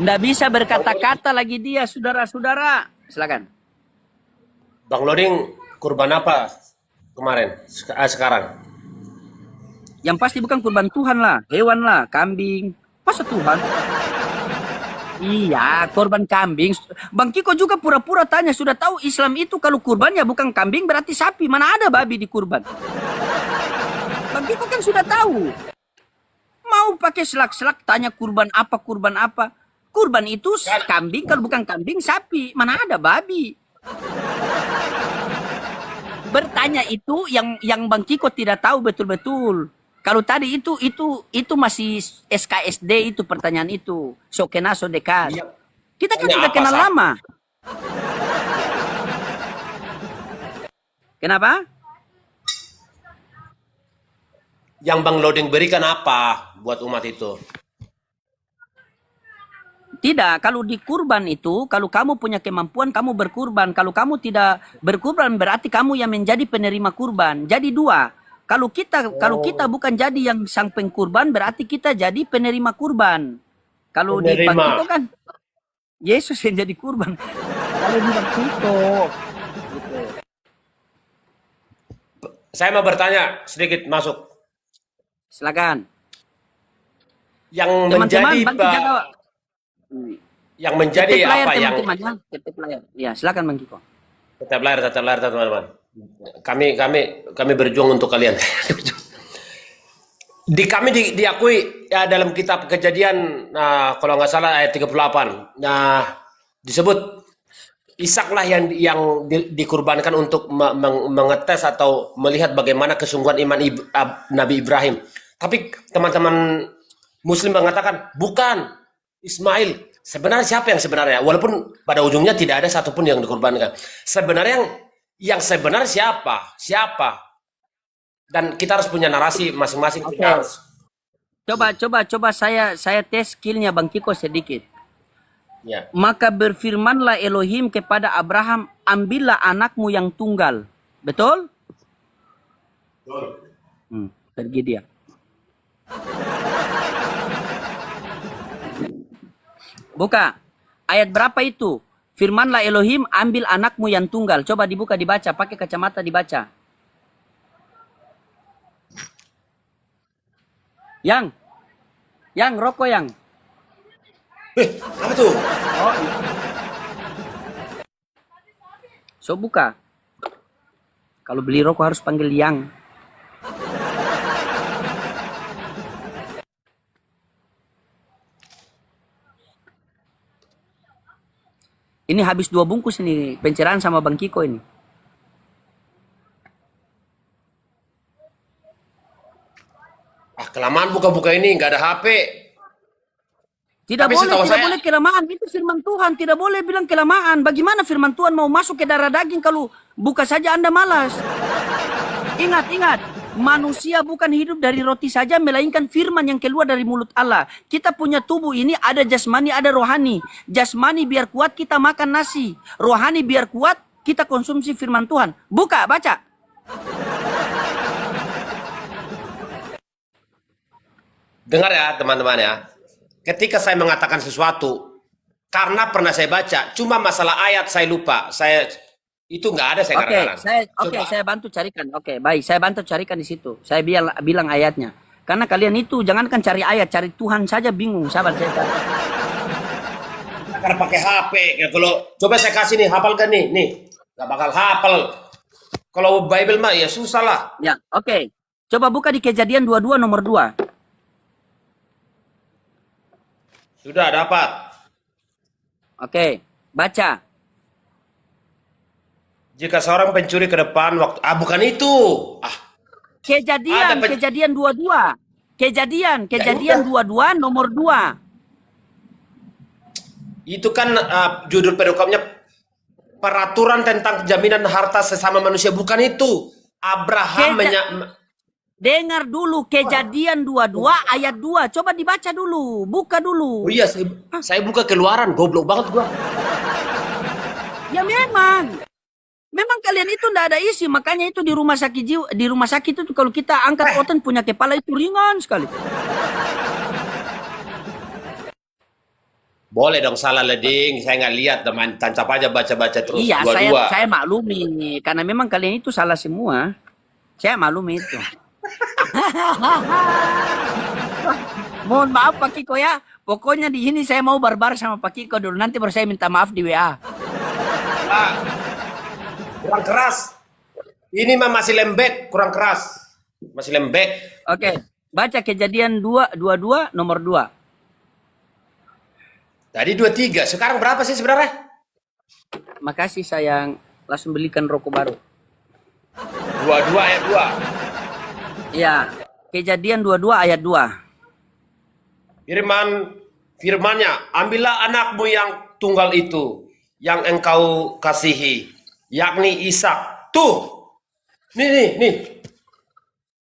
Nggak bisa berkata-kata lagi dia, saudara-saudara. Silakan. Bang Loring kurban apa kemarin? Sekarang? Yang pasti bukan kurban Tuhan lah, hewan lah, kambing. Masa Tuhan? Iya, korban kambing. Bang Kiko juga pura-pura tanya, sudah tahu Islam itu kalau kurbannya bukan kambing berarti sapi. Mana ada babi di kurban? Bang Kiko kan sudah tahu. Mau pakai selak-selak tanya kurban apa, kurban apa. Kurban itu kambing, kalau bukan kambing sapi. Mana ada babi? Bertanya itu yang Bang Kiko tidak tahu betul-betul. Kalau tadi itu masih SKSD itu pertanyaan itu. So kenal so dekat. Iya. Kita kan Tanya sudah apa, kenal Sa? lama. Kenapa? Yang Bang Loading berikan apa buat umat itu? Tidak, kalau di kurban itu, kalau kamu punya kemampuan, kamu berkurban. Kalau kamu tidak berkurban, berarti kamu yang menjadi penerima kurban. Jadi dua. Kalau kita bukan jadi yang sang pengkurban, berarti kita jadi penerima kurban. Kalau di Bang Kiko Penerima. kan Yesus yang jadi kurban. Kalau di Bang Kiko, Saya mau bertanya sedikit masuk. silakan. Yang Teman-teman, menjadi bantu jaga. yang menjadi Ketip layar apa yang teman-teman ya, ketip layar. Ya, silakan Bang Kiko. tetap lahir teman-teman. Kami berjuang untuk kalian. Diakui ya dalam kitab Kejadian, nah, kalau nggak salah ayat 38. Nah, disebut Ishak lah yang dikurbankan untuk mengetes atau melihat bagaimana kesungguhan iman Nabi Ibrahim. Tapi teman-teman Muslim mengatakan bukan Ismail. Sebenarnya siapa yang sebenarnya? Walaupun pada ujungnya tidak ada satupun yang dikurbankan. Sebenarnya yang sebenarnya siapa? Siapa? Dan kita harus punya narasi masing-masing. Oke. Kita harus. Coba saya tes skillnya Bang Kiko sedikit. Ya. Maka berfirmanlah Elohim kepada Abraham, ambillah anakmu yang tunggal. Betul? Pergi dia. Buka. Ayat berapa itu? Firmanlah Elohim, ambil anakmu yang tunggal. Coba dibuka, dibaca. Pakai kacamata dibaca. Yang rokok yang. Apa tuh? Oh. So buka. Kalau beli rokok harus panggil yang. Ini habis 2 bungkus ini pencerahan sama Bang Kiko ini. Kelamaan buka-buka ini nggak ada HP. Tidak Tapi boleh, setahu tidak saya- boleh kelamaan. Itu firman Tuhan. Tidak boleh bilang kelamaan. Bagaimana firman Tuhan mau masuk ke darah daging kalau buka saja Anda malas? Ingat. Manusia bukan hidup dari roti saja, melainkan firman yang keluar dari mulut Allah. Kita punya tubuh ini ada jasmani, ada rohani. Jasmani biar kuat kita makan nasi. Rohani biar kuat kita konsumsi firman Tuhan. Buka, baca. Dengar ya teman-teman ya. Ketika saya mengatakan sesuatu, karena pernah saya baca, cuma masalah ayat saya lupa. Itu nggak ada saya Oke, kadang-kadang. saya bantu carikan. Oke, baik, saya bantu carikan di situ. Saya bilang ayatnya. Karena kalian itu jangankan cari ayat, cari Tuhan saja bingung. Sabar saya cari. Karena pakai HP. Ya, kalau coba saya kasih nih, hafalkan nih, nggak bakal hafal. Kalau Bible mah ya susah lah. Ya, oke. Coba buka di Kejadian 22 nomor 2. Sudah dapat. Oke, baca. Jika seorang pencuri ke depan waktu, bukan itu. Kejadian 22. Kejadian 22 nomor 2. Itu kan judul perekamnya peraturan tentang jaminan harta sesama manusia, bukan itu. Abraham Dengar dulu Kejadian 22 ayat 2. Coba dibaca dulu, buka dulu. Oh iya, saya buka keluaran, goblok banget gua. Ya memang kalian itu ndak ada isi, makanya itu di rumah sakit jiwa, di rumah sakit itu kalau kita angkat otot punya kepala itu ringan sekali. Boleh dong salah leding, saya nggak lihat teman, tancap aja baca-baca terus. Iya, dua-dua. saya maklumi karena memang kalian itu salah semua. Saya maklumi itu. Mohon maaf Pak Kiko ya. Pokoknya di sini saya mau barbar sama Pak Kiko dulu, nanti baru saya minta maaf di WA. Kurang keras. Ini mah masih lembek, kurang keras. Masih lembek. Oke, baca Kejadian 22 nomor 2. Tadi 23, sekarang berapa sih sebenarnya? Makasih sayang, langsung belikan rokok baru. 22 ayat 2. Iya, Kejadian 22 ayat 2. Firmannya, ambillah anakmu yang tunggal itu, yang engkau kasihi, yakni Ishak. Tuh, Nih.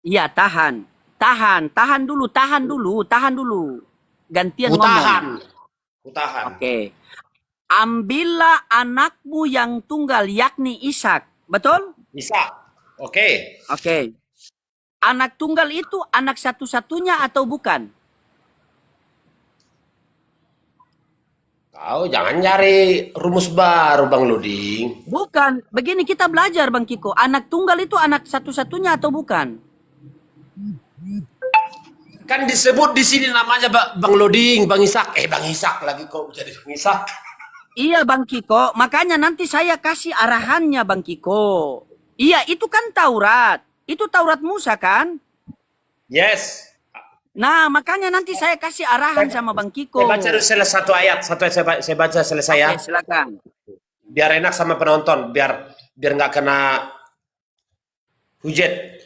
Iya, tahan dulu. Gantian Ku ngomong. tahan. Ku tahan. Oke. Ambillah anakmu yang tunggal, yakni Ishak. Betul? Bisa. Oke. Oke. Anak tunggal itu anak satu-satunya atau bukan? Kau jangan cari rumus baru, Bang Luding. Bukan. Begini kita belajar, Bang Kiko. Anak tunggal itu anak satu-satunya atau bukan? Kan disebut di sini namanya Bang Luding, Bang Ishak. Bang Ishak lagi kok jadi Bang Ishak. Iya, Bang Kiko. Makanya nanti saya kasih arahannya, Bang Kiko. Iya, itu kan Taurat. Itu Taurat Musa kan? Yes. Nah, makanya nanti saya kasih arahan sama Bang Kiko. Saya baca dulu selesai satu ayat. Saya baca selesai ya. Oke, silakan. Biar enak sama penonton, biar nggak kena hujat.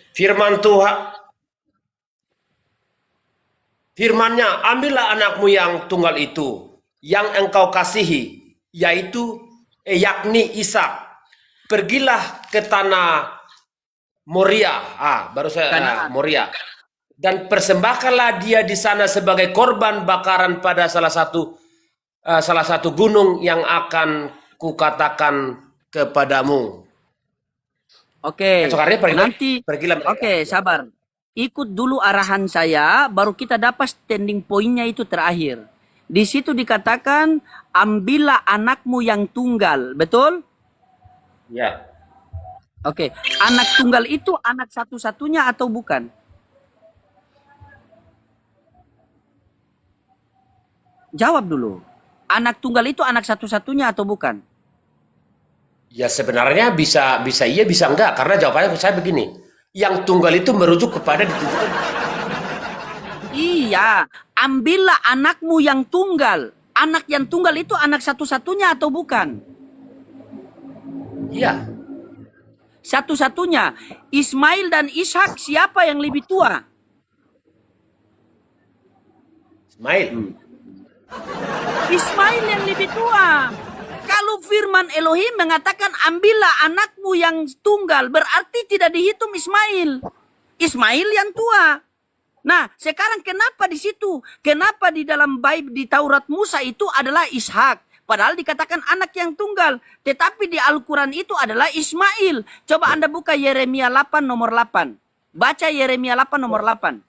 Firmannya, ambillah anakmu yang tunggal itu, yang engkau kasihi, yaitu yakni Ishak. Pergilah ke tanah Moria. Baru saya Moria. Dan persembahkanlah dia di sana sebagai korban bakaran pada salah satu gunung yang akan kukatakan kepadamu. Oke. Nanti pergilah mereka. Oke, sabar. Ikut dulu arahan saya, baru kita dapat standing pointnya itu terakhir. Di situ dikatakan, ambillah anakmu yang tunggal. Betul? Ya. Oke. Anak tunggal itu anak satu-satunya atau bukan? Jawab dulu. Anak tunggal itu anak satu-satunya atau bukan? Ya sebenarnya bisa iya bisa enggak, karena jawabannya saya begini. Yang tunggal itu merujuk kepada ditujukan. Iya, ambillah anakmu yang tunggal. Anak yang tunggal itu anak satu-satunya atau bukan? Iya. Satu-satunya. Ismail dan Ishak siapa yang lebih tua? Ismail yang lebih tua. Kalau firman Elohim mengatakan ambillah anakmu yang tunggal, berarti tidak dihitung Ismail. Ismail yang tua. Nah, sekarang kenapa di situ? Kenapa di dalam Bible di Taurat Musa itu adalah Ishak? Padahal dikatakan anak yang tunggal. Tetapi di Al-Quran itu adalah Ismail. Coba Anda buka Yeremia 8 nomor 8. Baca Yeremia 8 nomor 8.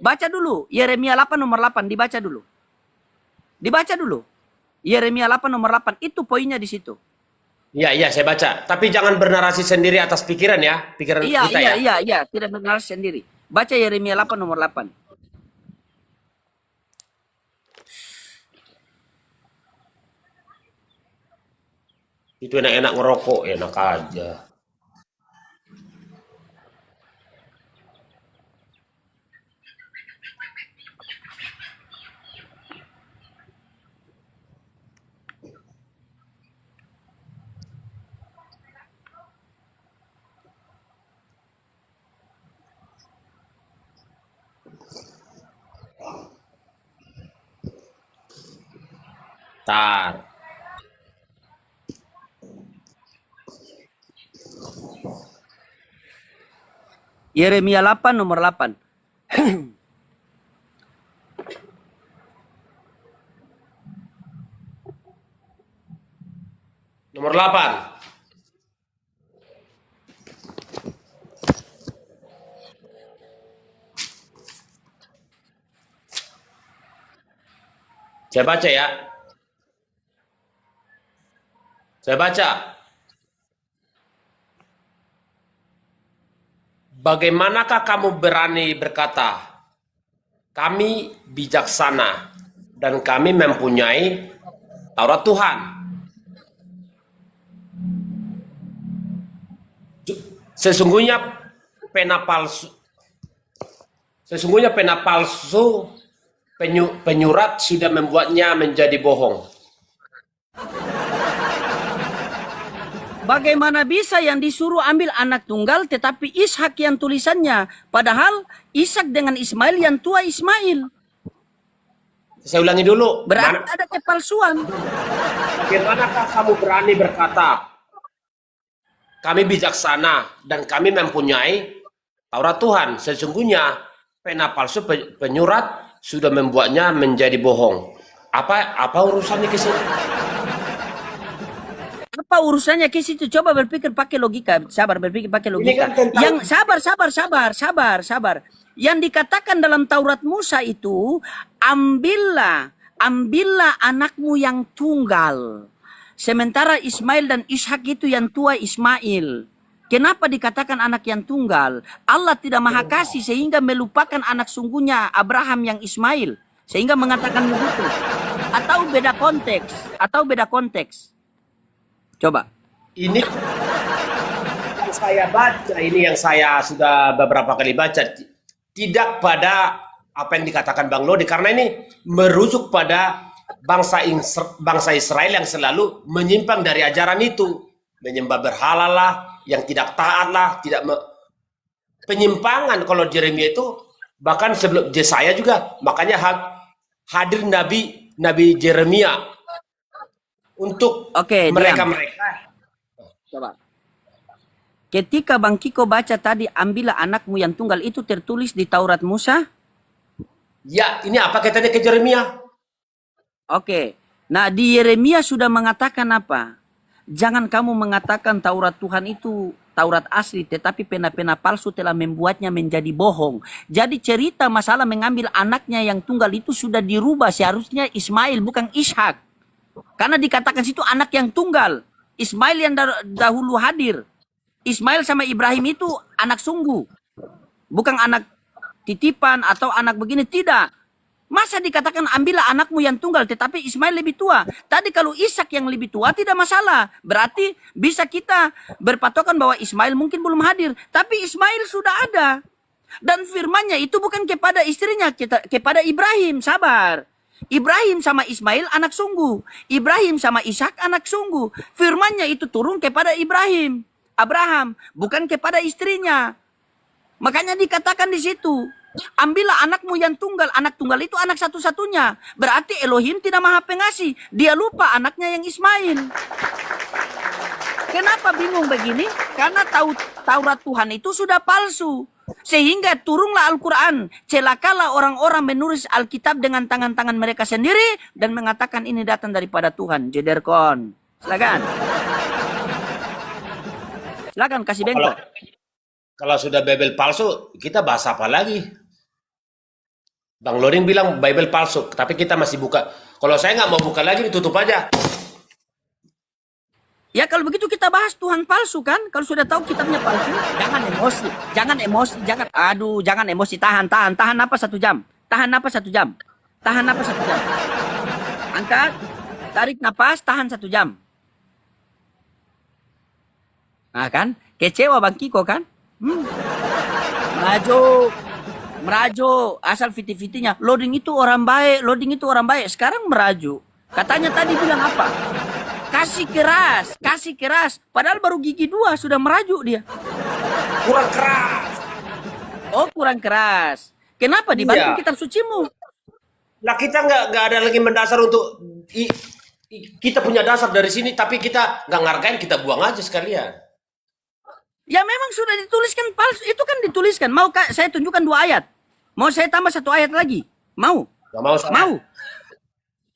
Baca dulu. Yeremia 8 nomor 8. Dibaca dulu. Dibaca dulu. Yeremia 8 nomor 8. Itu poinnya di situ. Iya, saya baca. Tapi jangan bernarasi sendiri atas pikiran ya. Pikiran kita ya. Iya. Tidak bernarasi sendiri. Baca Yeremia 8 nomor 8. Itu enak-enak ngerokok, enak aja. Tar. Yeremia 8 nomor 8. Nomor 8. Saya baca ya. Saya baca. Bagaimanakah kamu berani berkata, kami bijaksana dan kami mempunyai Taurat Tuhan. Sesungguhnya pena palsu penyurat sudah membuatnya menjadi bohong. Bagaimana bisa yang disuruh ambil anak tunggal tetapi Ishak yang tulisannya? Padahal Ishak dengan Ismail yang tua Ismail. Saya ulangi dulu. Berarti ada kepalsuan. Bagaimanakah kamu berani berkata, kami bijaksana dan kami mempunyai Taurat Tuhan. Sesungguhnya pena palsu penyurat sudah membuatnya menjadi bohong. Apa urusannya ke sini? Apa urusannya ke situ? Coba berpikir pakai logika. Sabar, berpikir pakai Ini logika. kan tentang Yang sabar. Yang dikatakan dalam Taurat Musa itu, ambillah anakmu yang tunggal. Sementara Ismail dan Ishak itu yang tua Ismail. Kenapa dikatakan anak yang tunggal? Allah tidak maha kasih sehingga melupakan anak sungguhnya Abraham yang Ismail. Sehingga mengatakan begitu. Atau beda konteks. Coba. ini yang saya baca, ini yang saya sudah beberapa kali baca, tidak pada apa yang dikatakan Bang Lodi, karena ini merujuk pada bangsa Israel yang selalu menyimpang dari ajaran itu, menyembah berhala lah, yang tidak taat lah, penyimpangan. Kalau Yeremia itu bahkan sebelum Yesaya juga, makanya hadir Nabi Yeremia untuk Oke, diam. mereka. Coba. Ketika Bang Kiko baca tadi, ambillah anakmu yang tunggal, itu tertulis di Taurat Musa? Ya, ini apa kaitannya ke Yeremia? Oke. Nah, di Yeremia sudah mengatakan apa? Jangan kamu mengatakan Taurat Tuhan itu Taurat asli, tetapi pena-pena palsu telah membuatnya menjadi bohong. Jadi cerita masalah mengambil anaknya yang tunggal itu sudah dirubah. Seharusnya Ismail, bukan Ishak. Karena dikatakan situ anak yang tunggal. Ismail yang dahulu hadir. Ismail sama Ibrahim itu anak sungguh. Bukan anak titipan atau anak begini. Tidak. Masa dikatakan ambillah anakmu yang tunggal, tetapi Ismail lebih tua. Tadi kalau Ishak yang lebih tua tidak masalah. Berarti bisa kita berpatokan bahwa Ismail mungkin belum hadir. Tapi Ismail sudah ada. Dan firmannya itu bukan kepada istrinya, kepada Ibrahim. Sabar. Ibrahim sama Ismail anak sungguh. Ibrahim sama Ishak anak sungguh. Firmannya itu turun kepada Abraham, bukan kepada istrinya. Makanya dikatakan di situ, ambillah anakmu yang tunggal. Anak tunggal itu anak satu-satunya. Berarti Elohim tidak maha pengasih. Dia lupa anaknya yang Ismail. Kenapa bingung begini? Karena Taurat Tuhan itu sudah palsu. Sehingga turunlah Al-Quran. Celakalah orang-orang menulis Alkitab dengan tangan-tangan mereka sendiri dan mengatakan ini datang daripada Tuhan. Jederkon. Silakan. Silakan kasih bengkok. Kalau sudah Bible palsu, kita bahas apa lagi? Bang Loring bilang Bible palsu, tapi kita masih buka. Kalau saya nggak mau buka lagi, ditutup aja. Ya kalau begitu kita bahas Tuhan palsu kan. Kalau sudah tahu kitabnya palsu, jangan emosi, jangan emosi, tahan napas 1 jam. Tahan napas 1 jam. Angkat, tarik napas, tahan 1 jam. Nah kan, kecewa Bang Kiko kan? Merajo, asal fiti-fitinya. Loading itu orang baik. Sekarang merajo. Katanya tadi bilang apa? Kasih keras. Padahal baru gigi 2 sudah merajuk dia. Kurang keras. Oh, kurang keras. Kenapa dibantu Iya. kitab sucimu? Lah kita nggak ada lagi mendasar untuk kita punya dasar dari sini, tapi kita nggak ngargain, kita buang aja sekalian. Ya memang sudah dituliskan palsu. Itu kan dituliskan. Mau saya tunjukkan 2 ayat? Mau saya tambah 1 ayat lagi? Mau? Nggak mau saya.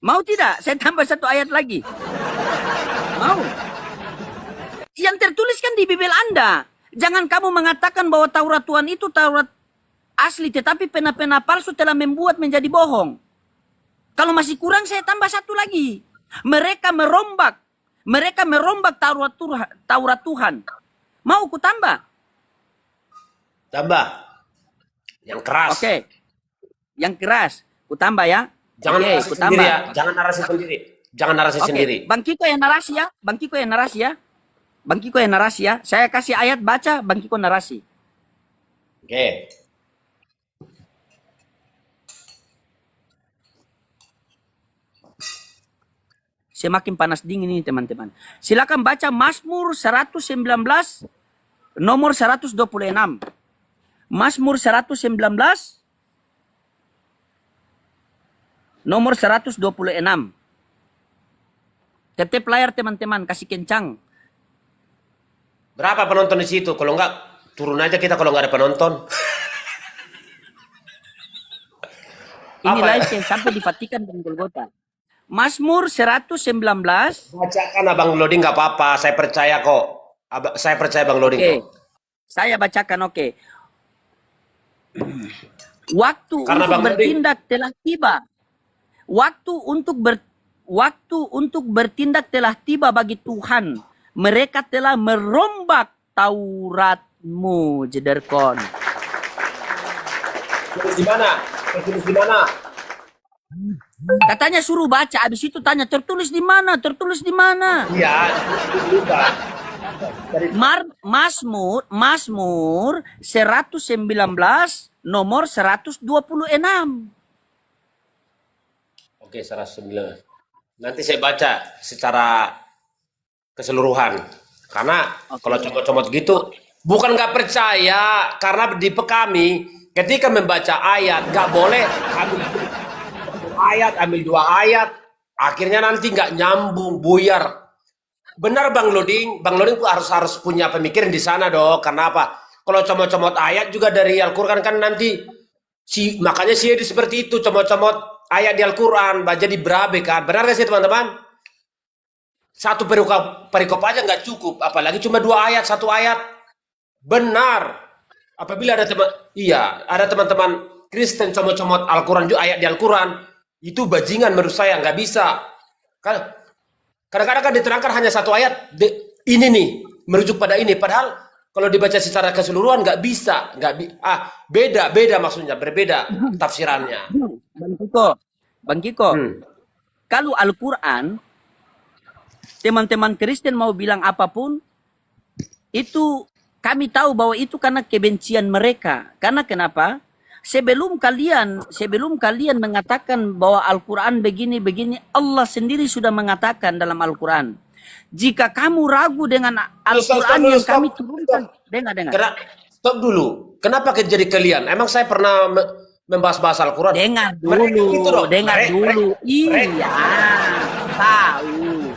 Mau tidak? Saya tambah 1 ayat lagi. Mau? Yang tertuliskan di Bibel Anda. Jangan kamu mengatakan bahwa Taurat Tuhan itu Taurat asli, tetapi pena-pena palsu telah membuat menjadi bohong. Kalau masih kurang saya tambah 1 lagi. Mereka merombak Taurat Tuhan. Mau ku tambah? Tambah. Yang keras. Oke. Yang keras. Ku tambah ya. Jangan Oke, narasi ku sendiri tambah. ya. Jangan narasi Oke. sendiri. Bang Kiko yang narasi ya. Saya kasih ayat baca, Bang Kiko narasi. Oke. Semakin panas dingin ini teman-teman. Silakan baca Mazmur 119 nomor 126. Mazmur 119 nomor 126. Tep layar teman-teman, kasih kencang. Berapa penonton di situ? Kalau enggak, turun aja kita kalau nggak ada penonton. Ini Apa ya? live yang sampai di Vatikan dan Golgota. Mazmur 119. Bacakan Abang Lodi nggak apa-apa. Saya percaya kok. Saya percaya Bang Lodi Oke. kok. Saya bacakan, oke. Waktu Karena untuk Bang Lodi, bertindak telah tiba. Waktu untuk bertindak telah tiba bagi Tuhan. Mereka telah merombak Tauratmu, Jederkon. tulis di mana? Tertulis di mana? Katanya suruh baca, habis itu tanya tertulis di mana? Tertulis di mana? Iya, lupa. Dari Mazmur 119 nomor 126. Oke, 109. Nanti saya baca secara keseluruhan. Karena kalau comot-comot gitu, bukan nggak percaya, karena di kami ketika membaca ayat nggak boleh ambil satu ayat, ambil 2 ayat, akhirnya nanti nggak nyambung, buyar. Benar Bang Loding tuh harus punya pemikiran di sana dong. Kenapa? Kalau comot-comot ayat juga dari Al-Quran kan nanti makanya sih seperti itu, comot-comot ayat di Al-Quran, jadi berabe kan. Benar gak sih teman-teman? Satu perikop aja nggak cukup, apalagi cuma 2 ayat, 1 ayat. Benar. Apabila ada ada teman-teman Kristen comot-comot Al-Quran juga ayat di Al-Quran, itu bajingan menurut saya, nggak bisa. Kan kadang-kadang kan diterangkan hanya 1 ayat, ini nih merujuk pada ini, padahal kalau dibaca secara keseluruhan nggak bisa, beda maksudnya, berbeda tafsirannya. Bang Kiko, kalau Al-Quran, teman-teman Kristen mau bilang apapun, itu kami tahu bahwa itu karena kebencian mereka. Karena kenapa? Sebelum kalian mengatakan bahwa Al-Quran begini, Allah sendiri sudah mengatakan dalam Al-Quran. Jika kamu ragu dengan Al-Quran yang kami turunkan, dengar. Stop dulu. Kenapa jadi kalian? Emang saya pernah membahas-bahas Al-Quran? Dengar dulu. Iya, tahu.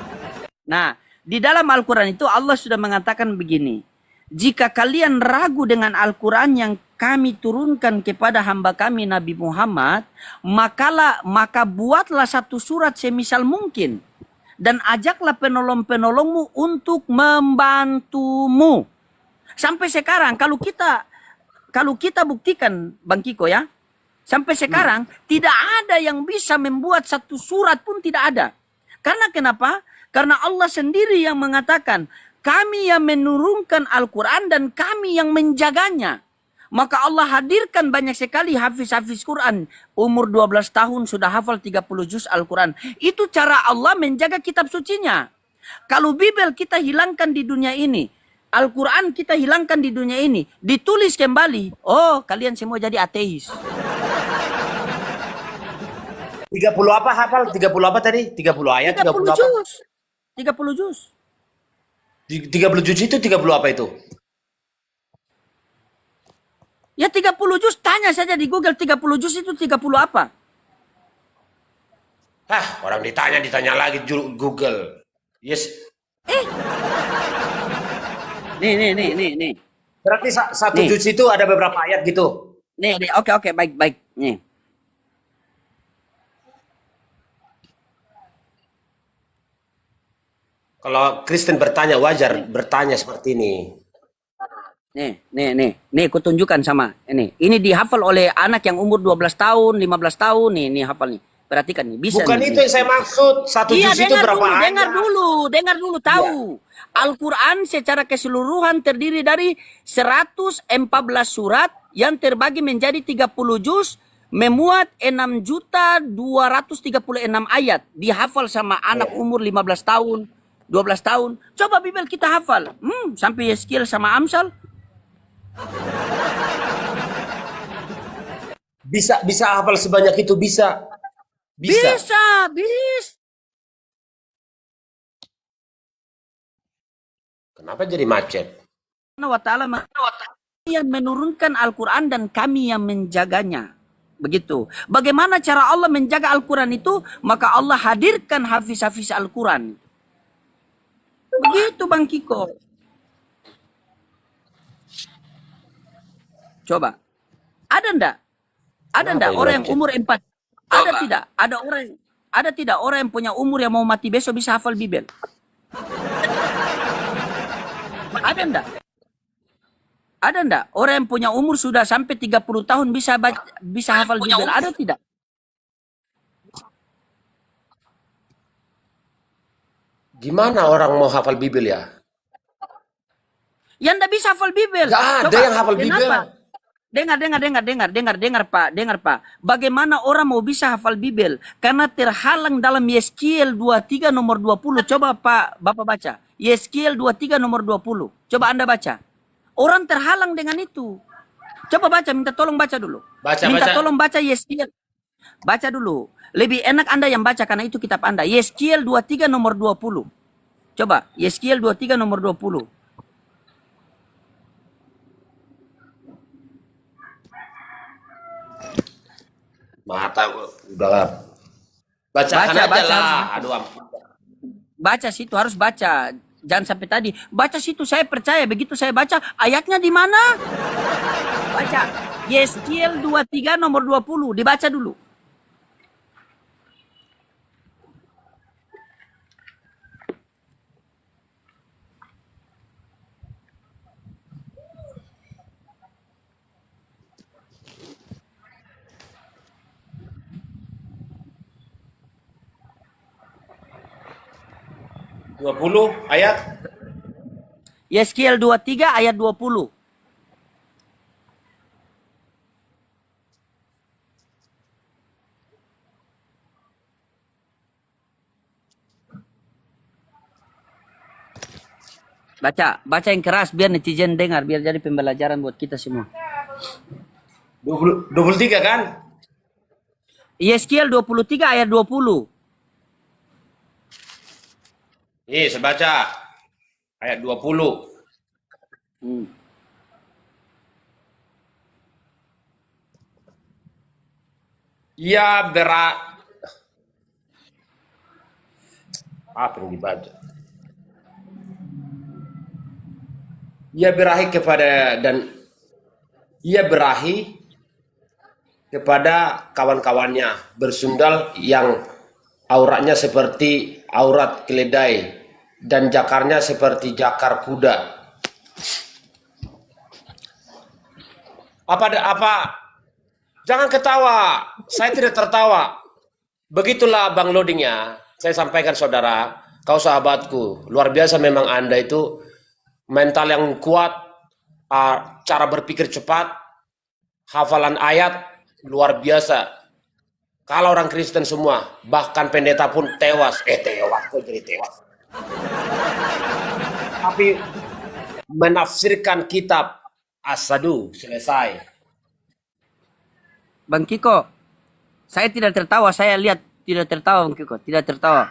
Nah, di dalam Al-Quran itu Allah sudah mengatakan begini. Jika kalian ragu dengan Al-Quran yang kami turunkan kepada hamba kami Nabi Muhammad, maka buatlah satu surat semisal mungkin. Dan ajaklah penolong-penolongmu untuk membantumu. Sampai sekarang kalau kita buktikan Bang Kiko ya, sampai sekarang tidak ada yang bisa membuat satu surat pun, tidak ada. Karena kenapa? Karena Allah sendiri yang mengatakan, kami yang menurunkan Al-Quran dan kami yang menjaganya. Maka Allah hadirkan banyak sekali hafiz-hafiz Quran. Umur 12 tahun sudah hafal 30 juz Al-Quran. Itu cara Allah menjaga kitab sucinya. Kalau Bible kita hilangkan di dunia ini, Al-Quran kita hilangkan di dunia ini, ditulis kembali, oh kalian semua jadi ateis. 30 apa hafal? 30 apa tadi? 30 ayat? 30 30 apa? juz. 30 juz. 30 juz itu 30 apa itu? Ya 30 juz, tanya saja di Google 30 juz itu 30 apa? Orang ditanya lagi Google. Yes. Nih. Berarti satu juz itu ada beberapa ayat gitu. Nih, oke, baik. Nih. Kalau Kristen bertanya wajar bertanya seperti ini. Nih, kutunjukkan sama ini. Ini dihafal oleh anak yang umur 12 tahun, 15 tahun. Nih hafal nih. Perhatikan nih, bisa. Bukan nih, itu yang saya maksud. Satu juz itu berapa ayat? Dengar dulu, tahu. Al-Quran secara keseluruhan terdiri dari 114 surat yang terbagi menjadi 30 juz, memuat 6.236 ayat. Dihafal sama anak umur 15 tahun, 12 tahun. Coba Bible kita hafal. Sampai Yeskiel sama Amsal. Bisa hafal sebanyak itu, bisa. Kenapa jadi macet? Allah Ta'ala yang menurunkan Al-Quran dan kami yang menjaganya. Begitu. Bagaimana cara Allah menjaga Al-Quran itu? Maka Allah hadirkan hafiz-hafiz Al-Quran. Begitu Bang Kiko. Coba. Ada ndak? Ada Kenapa ndak ini orang yang lagi? umur 4? Ada tidak? Ada tidak orang yang punya umur yang mau mati besok bisa hafal Bibel? Ada ndak? Ada ndak orang yang punya umur sudah sampai 30 tahun bisa hafal Bibel? Ada tidak? Gimana orang mau hafal Bibel ya? Yang ndak bisa hafal Bibel. Gak ada Coba, yang hafal Bibel. kenapa? Dengar Pak. Bagaimana orang mau bisa hafal Bibel? Karena terhalang dalam Yeskiel 23 nomor 20. Coba Pak, Bapak baca. Yeskiel 23 nomor 20. Coba Anda baca. Orang terhalang dengan itu. Coba baca, minta tolong baca dulu. Minta Baca. tolong baca Yeskiel. Baca dulu. Lebih enak Anda yang baca karena itu kitab Anda. Yeskiel 23 nomor 20. Coba, Yeskiel 23 nomor 20. Mata udah bacakan aja Baca. lah. Aduh ampun. Baca situ, harus baca. Jangan sampai tadi. Baca situ, saya percaya. Begitu saya baca, ayatnya di mana? Baca. Yeskiel 23 nomor 20. Dibaca dulu. Dua puluh ayat. Yeskiel 23 ayat 20. Baca yang keras biar netizen dengar, biar jadi pembelajaran buat kita semua. 23 kan? Yeskiel 23 ayat 20. Nih, saya baca ayat 20. Hmm. Ia apa yang dibaca? Ia berahi kepada kawan-kawannya bersundal yang auratnya seperti aurat keledai dan jakarnya seperti jakar kuda. Apa? Jangan ketawa. Saya tidak tertawa. Begitulah Bang Loadingnya. Saya sampaikan saudara, kau sahabatku, luar biasa memang Anda itu mental yang kuat, cara berpikir cepat, hafalan ayat luar biasa. Kalau orang Kristen semua, bahkan pendeta pun tewas. Kok jadi tewas? Tapi menafsirkan kitab As-Sadu selesai. Bang Kiko, saya tidak tertawa, saya lihat tidak tertawa Bang Kiko, tidak tertawa.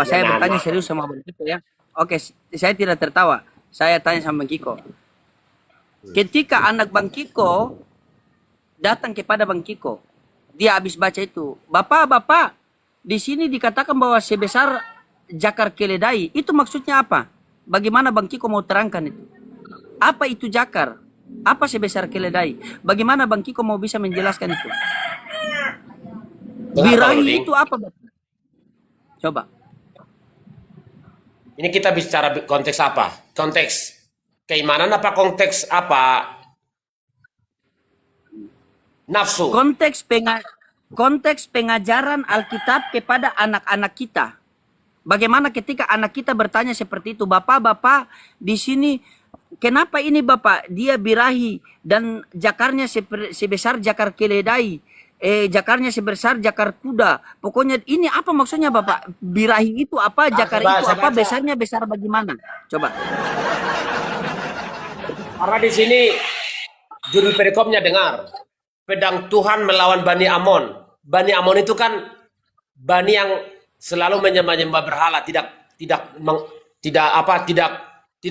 Saya bertanya serius sama Bang Kiko ya. Oke, saya tidak tertawa. Saya tanya sama Bang Kiko. Ketika anak Bang Kiko datang kepada Bang Kiko, dia habis baca itu, Bapak, di sini dikatakan bahwa sebesar jakar keledai, itu maksudnya apa? Bagaimana Bang Kiko mau terangkan itu? Apa itu jakar? Apa sebesar keledai? Bagaimana Bang Kiko mau bisa menjelaskan itu? Birahi itu apa, Bapak? Coba. Ini kita bicara konteks apa? Konteks keimanan apa konteks apa? Nafsu. Konteks pengajaran Alkitab kepada anak-anak kita. Bagaimana ketika anak kita bertanya seperti itu, Bapak, di sini kenapa ini Bapak? Dia birahi dan jakarnya sebesar jakar keledai. Jakarnya sebesar jakar kuda. Pokoknya ini apa maksudnya Bapak? Birahi itu apa? Jakar itu apa? Besarnya besar bagaimana? Coba. Karena di sini judul perikopnya dengar. Pedang Tuhan melawan Bani Amon. Bani Amon itu kan Bani yang selalu menyembah berhala, tidak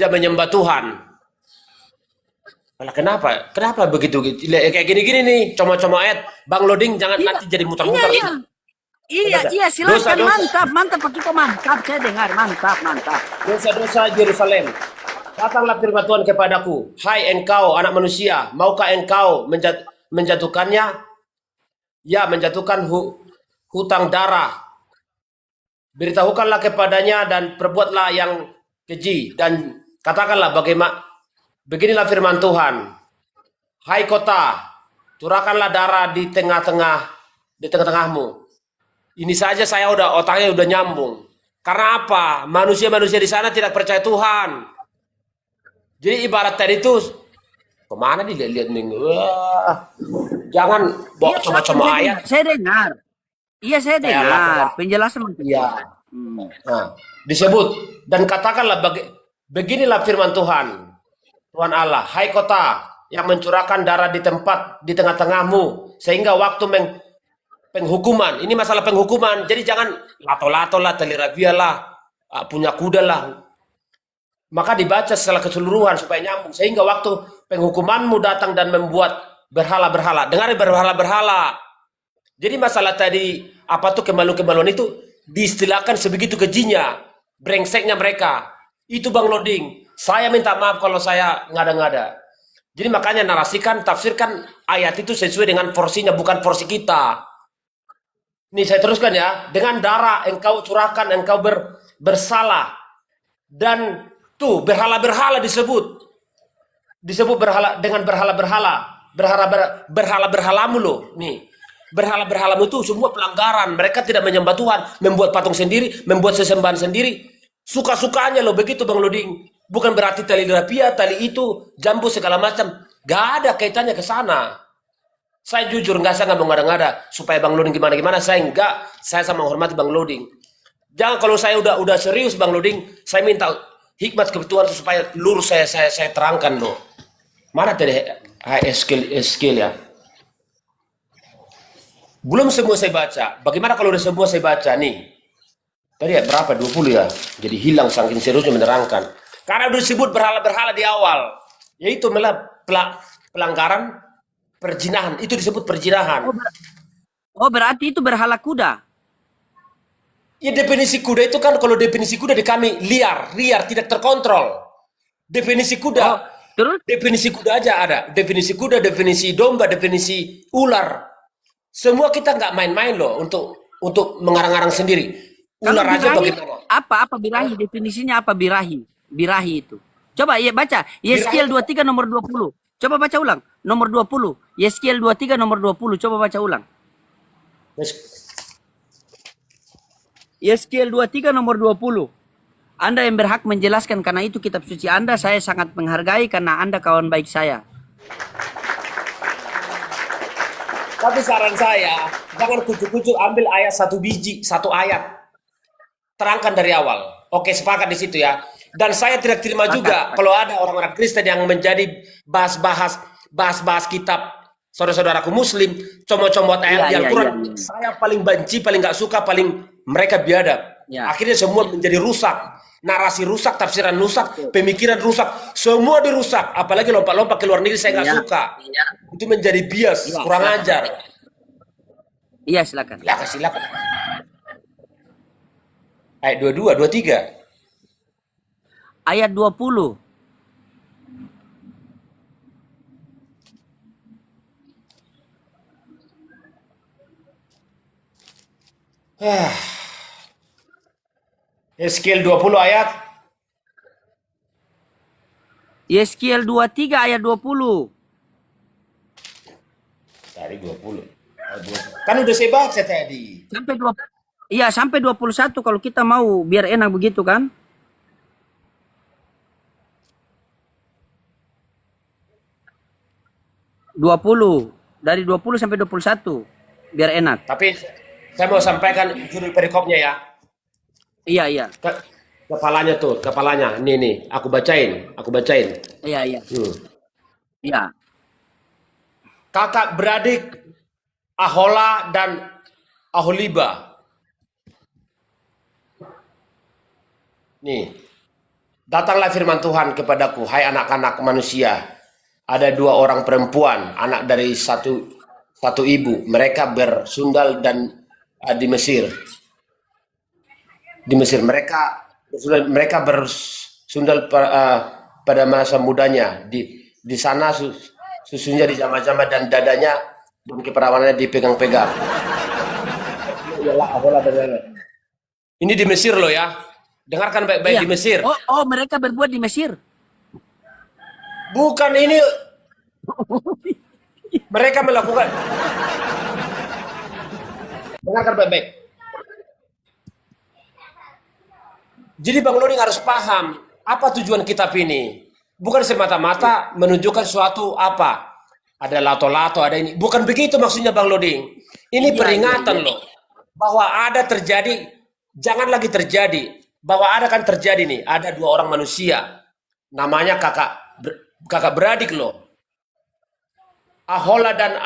menyembah Tuhan. Malah kenapa begitu? Kayak gini-gini nih, cuma ayat. Bang Loading jangan nanti jadi muter-muter. Iya, silakan. Mantap Pak Kiko, mantap. Saya dengar, mantap. Dosa-dosa Yerusalem. Datanglah firman Tuhan kepadaku, hai engkau anak manusia, maukah engkau menjatuhkannya? Ya, menjatuhkan hutang darah. Beritahukanlah kepadanya dan perbuatlah yang keji dan katakanlah beginilah firman Tuhan. Hai kota, curahkanlah darah di tengah-tengahmu. Ini saja saya otaknya udah nyambung. Karena apa? Manusia-manusia di sana tidak percaya Tuhan. Jadi ibarat tadi itu kemana dilihat nih? Wah, jangan bawa Iya, cuma-cuma ayat. saya dengar. Iya, saya Saya dengar. Penjelasan Iya. Hmm. Nah, disebut dan katakanlah beginilah firman Tuhan. Tuhan Allah, hai kota yang mencurahkan darah di tengah-tengahmu sehingga waktu penghukuman. Ini masalah penghukuman. Jadi jangan lato-lato lah, telirabia lah, punya kuda lah. Maka dibaca secara keseluruhan supaya nyambung. Sehingga waktu penghukumanmu datang dan membuat berhala-berhala. Dengar berhala-berhala. Jadi masalah tadi, apa tuh kemaluan-kemaluan itu, diistilahkan sebegitu kejinya. Brengseknya mereka. Itu Bang Loding. Saya minta maaf kalau saya ngada-ngada. Jadi makanya narasikan, tafsirkan ayat itu sesuai dengan porsinya, bukan porsi kita. Nih saya teruskan ya. Dengan darah engkau curahkan, engkau bersalah. Dan tuh berhala-berhala disebut berhala dengan berhala-berhalamu loh. Nih berhala-berhalamu itu semua pelanggaran. Mereka tidak menyembah Tuhan, membuat patung sendiri, membuat sesembahan sendiri, suka-sukanya loh. Begitu Bang Loding. Bukan berarti tali rapia, tali itu jambu segala macam, gak ada kaitannya ke sana. Saya jujur saya nggak mau ngada-ngada supaya Bang Loding gimana-gimana. Saya sama menghormati Bang Loding. Jangan kalau saya udah serius Bang Loding, saya minta hikmat kebetulan supaya lurus saya terangkan loh. Mana tadi skill ya? Belum semua saya baca. Bagaimana kalau udah semua saya baca nih? Tadi ya berapa? 20 ya? Jadi hilang saking seriusnya menerangkan. Karena udah disebut berhala-berhala di awal. Yaitu pelanggaran perjinahan. Itu disebut perjinahan. Oh, berarti itu berhala kuda. Ya definisi kuda itu kan, kalau definisi kuda di kami liar, tidak terkontrol. Definisi kuda, terus? Definisi kuda aja ada. Definisi kuda, definisi domba, definisi ular. Semua kita nggak main-main loh untuk mengarang-arang sendiri. Ular aja bagaimana? Apa birahi? Definisinya apa birahi? Birahi itu. Coba ya baca. Yeskiel 23 nomor 20. Coba baca ulang. Nomor 20. Yeskiel 23 nomor 20. Coba baca ulang. Yeskiel 23 nomor 20. Anda yang berhak menjelaskan, karena itu kitab suci Anda saya sangat menghargai karena Anda kawan baik saya. Tapi saran saya, jangan kucuk-kucuk ambil ayat satu biji, satu ayat. Terangkan dari awal. Oke, sepakat di situ ya. Dan saya tidak terima juga kalau ada orang-orang Kristen yang menjadi bahas kitab saudara-saudaraku Muslim, comot-comot ayat yang Quran. Saya paling benci, paling nggak suka, paling mereka biadab. Akhirnya semua menjadi rusak. Narasi rusak, tafsiran rusak, pemikiran rusak, semua dirusak. Apalagi lompat-lompat ke luar negeri, saya nggak suka. Itu menjadi bias, kurang ajar. Iya, silakan. Silakan. Ayat 22, 23. Ayat 20. Yeskiel 20 ayat. Yeskiel 23 ayat 20. Tadi 20. Kan udah saya baca tadi. Sampai 20. Iya, sampai 21 kalau kita mau biar enak begitu kan? Dari 20 sampai 21 biar enak. Tapi saya mau sampaikan judul perikopnya ya. Iya. Kepalanya. Nih, aku bacain. Iya. Iya. Kakak beradik Ahola dan Aholiba. Nih, datanglah firman Tuhan kepadaku, hai anak-anak manusia. Ada dua orang perempuan, anak dari satu ibu. Mereka bersundal dan di Mesir. Mereka bersundal pada masa mudanya. Di sana susunya dijamah-jamah dan dadanya dan keperawanannya dipegang-pegang. Iyalah, ahola dan lain-lain. Ini di Mesir loh ya. Dengarkan baik-baik Iya. di Mesir. Oh, mereka berbuat di Mesir. Bukan ini mereka melakukan. Dengarkan baik-baik. Jadi Bang Loding harus paham apa tujuan kitab ini. Bukan semata-mata menunjukkan suatu apa. Ada lato-lato, ada ini. Bukan begitu maksudnya Bang Loding. Ini Iya, peringatan loh. Bahwa ada terjadi, jangan lagi terjadi. Bahwa ada kan terjadi nih, ada dua orang manusia. Namanya kakak beradik loh. Ahola dan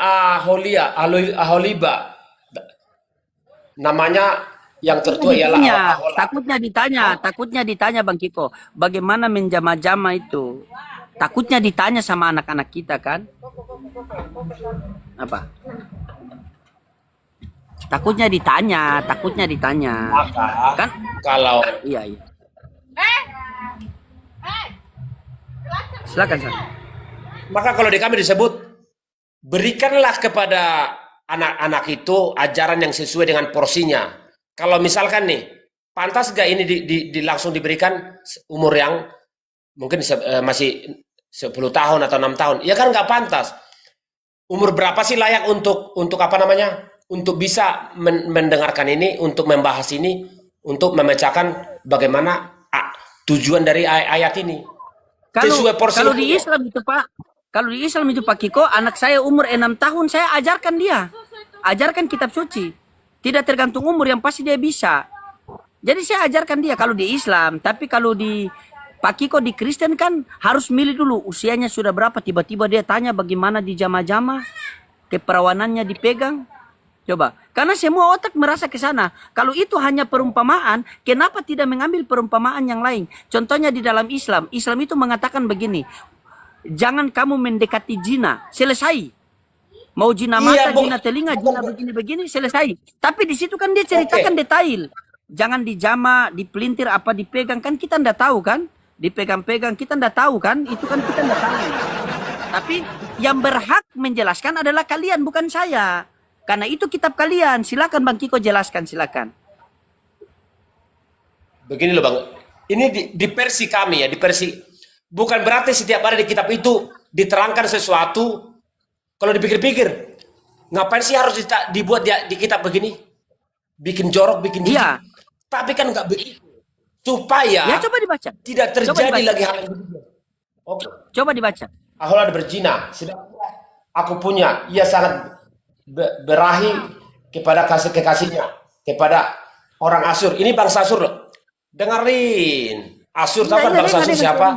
Aholiba. Namanya yang tertua ialah Ahola. Takutnya ditanya Bang Kiko, bagaimana menjama-jama itu? Takutnya ditanya sama anak-anak kita kan? Apa? Takutnya ditanya. Maka Kan? kalau Iya. Silakan, San. maka kalau di kami disebut berikanlah kepada anak-anak itu ajaran yang sesuai dengan porsinya. Kalau misalkan nih, pantas gak ini langsung diberikan umur yang mungkin masih 10 tahun atau 6 tahun? Ya kan nggak pantas. Umur berapa sih layak untuk apa namanya? Untuk bisa mendengarkan ini, untuk membahas ini, untuk memecahkan bagaimana tujuan dari ayat ini. Sesuai porsi Kalau di umur. Islam itu Pak Kiko, anak saya umur 6 tahun, saya ajarkan dia. Ajarkan kitab suci. Tidak tergantung umur, yang pasti dia bisa. Jadi saya ajarkan dia kalau di Islam. Tapi kalau di Pak Kiko di Kristen kan harus milih dulu usianya sudah berapa. Tiba-tiba dia tanya bagaimana di jama-jama, keperawanannya dipegang. Coba, karena semua otak merasa ke sana. Kalau itu hanya perumpamaan, kenapa tidak mengambil perumpamaan yang lain? Contohnya di dalam Islam, Islam itu mengatakan begini, jangan kamu mendekati zina, selesai. Mau zina mata, zina telinga, zina begini-begini, selesai. Tapi di situ kan dia ceritakan detail. Jangan dijama, dipelintir, apa dipegang, kan kita ndak tahu kan? Dipegang-pegang, kita ndak tahu kan? Itu kan kita ndak tahu. Tapi yang berhak menjelaskan adalah kalian, bukan saya. Karena itu kitab kalian. Silakan Bang Kiko jelaskan, silakan. Begini loh Bang, ini di versi kami ya, di versi. Bukan berarti setiap hari di kitab itu diterangkan sesuatu. Kalau dipikir-pikir, ngapain sih harus dibuat di kitab begini? Bikin jorok, bikin jijik. Iya. Tapi kan nggak begitu. Supaya Ya coba dibaca. tidak terjadi lagi hal yang begitu. Oke. Coba dibaca. Ahola berzina, sedang aku punya, ia sangat berahi kepada kekasihnya, kepada orang Asyur. Ini bangsa Asyur loh. Dengerin. Asyur, tahu kan bangsa Asyur siapa?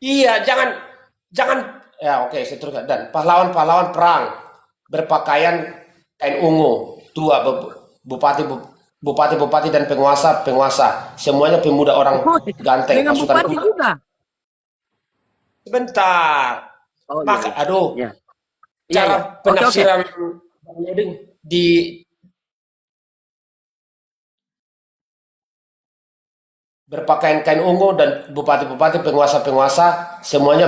Iya, jangan ya oke, seterusnya. Dan pahlawan-pahlawan perang berpakaian kain ungu, tua, bupati dan penguasa, semuanya pemuda orang ganteng. Dengan pasukan bupati kuda. juga. Sebentar. Oh, Maka, iya. aduh, Iya. cara Oke. penafsiran Bang Loding di berpakaian kain ungu dan bupati-bupati, penguasa-penguasa, semuanya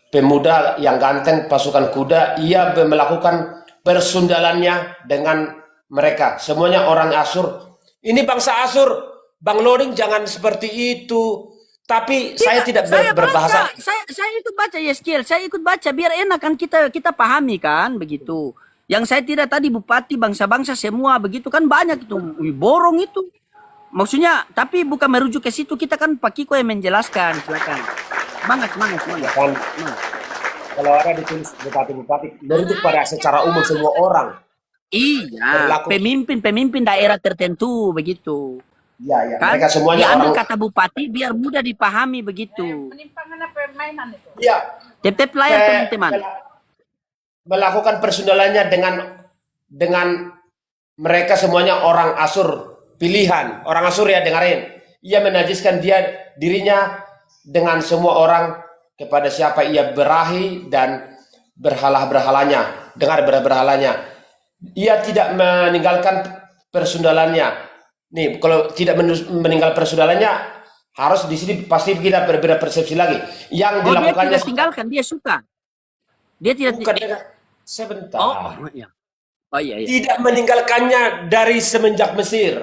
pemuda yang ganteng, pasukan kuda. Ia melakukan persundalannya dengan mereka. Semuanya orang Asyur. Ini bangsa Asyur. Bang Loding jangan seperti itu. Tapi saya tidak berbahasa. Saya ikut baca Yeskiel, saya ikut baca biar enak kan kita pahami kan begitu. Yang saya tidak tadi bupati bangsa-bangsa semua begitu kan banyak itu. Wih, borong itu. Maksudnya tapi bukan merujuk ke situ, kita kan Pak Kiko yang menjelaskan. Silakan. Semangat. Kan, kalau ada ditulis bupati-bupati, merujuk pada secara umum semua orang. Iya, Berlaku. pemimpin daerah tertentu begitu. Iya, Kan? mereka semuanya Diambil orang. kata bupati biar mudah dipahami begitu. Penimpangan permainan itu. Iya, Tep layar teman-teman. melakukan persundalannya dengan mereka semuanya orang Asyur pilihan, orang Asyur ya, dengarin. Ia menajiskan dirinya dengan semua orang kepada siapa ia berahi dan berhala-berhalanya. Dengar berhalanya. Ia tidak meninggalkan persundalannya. Nih, kalau tidak meninggal persundalannya, Harus di sini pasti kita berbeda persepsi lagi. Yang Oh, dia dilakukannya tidak tinggalkan, dia suka. Dia tidak bukan dengan sebentar. Oh, iya. Oh iya iya. Tidak meninggalkannya dari semenjak Mesir.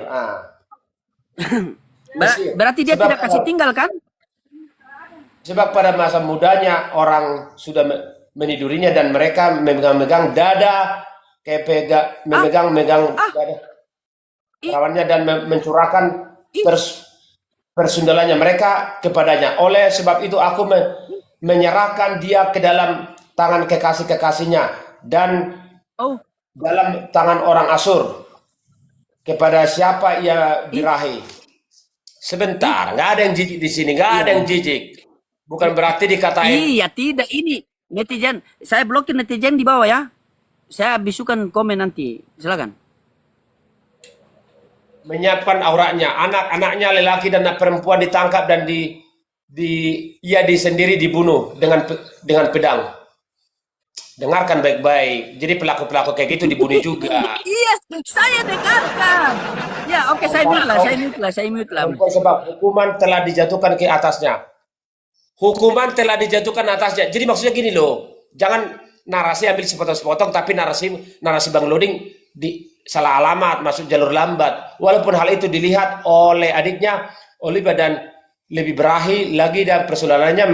Mesir. Berarti dia tidak kasih tinggal kan? Sebab pada masa mudanya orang sudah menidurinya dan mereka memegang-megang dada, kayak memegang-megang dada perawannya dan mencurahkan persundalannya mereka kepadanya. Oleh sebab itu aku menyerahkan dia ke dalam tangan kekasih-kekasihnya dan Oh, dalam tangan orang Asur. Kepada siapa ia birahi. Sebentar, nggak ada yang jijik di sini, nggak ada yang jijik. Bukan berarti dikatain iya tidak ini netizen. Saya blokir netizen di bawah ya. Saya bisukan komen nanti. Silakan. menyiapkan auratnya, anak-anaknya lelaki dan perempuan ditangkap dan ia sendiri dibunuh dengan pedang. Dengarkan baik-baik. Jadi pelaku-pelaku kayak gitu dibunuh juga. Iya, saya dengarkan. Ya, oke, saya mute lah. Sebab hukuman telah dijatuhkan ke atasnya. Hukuman telah dijatuhkan atasnya. Jadi maksudnya gini loh, jangan narasi ambil sepotong-sepotong, tapi narasi Bang Loding salah alamat, masuk jalur lambat. Walaupun hal itu dilihat oleh adiknya, Oliva, dan lebih berahi lagi dan persoalannya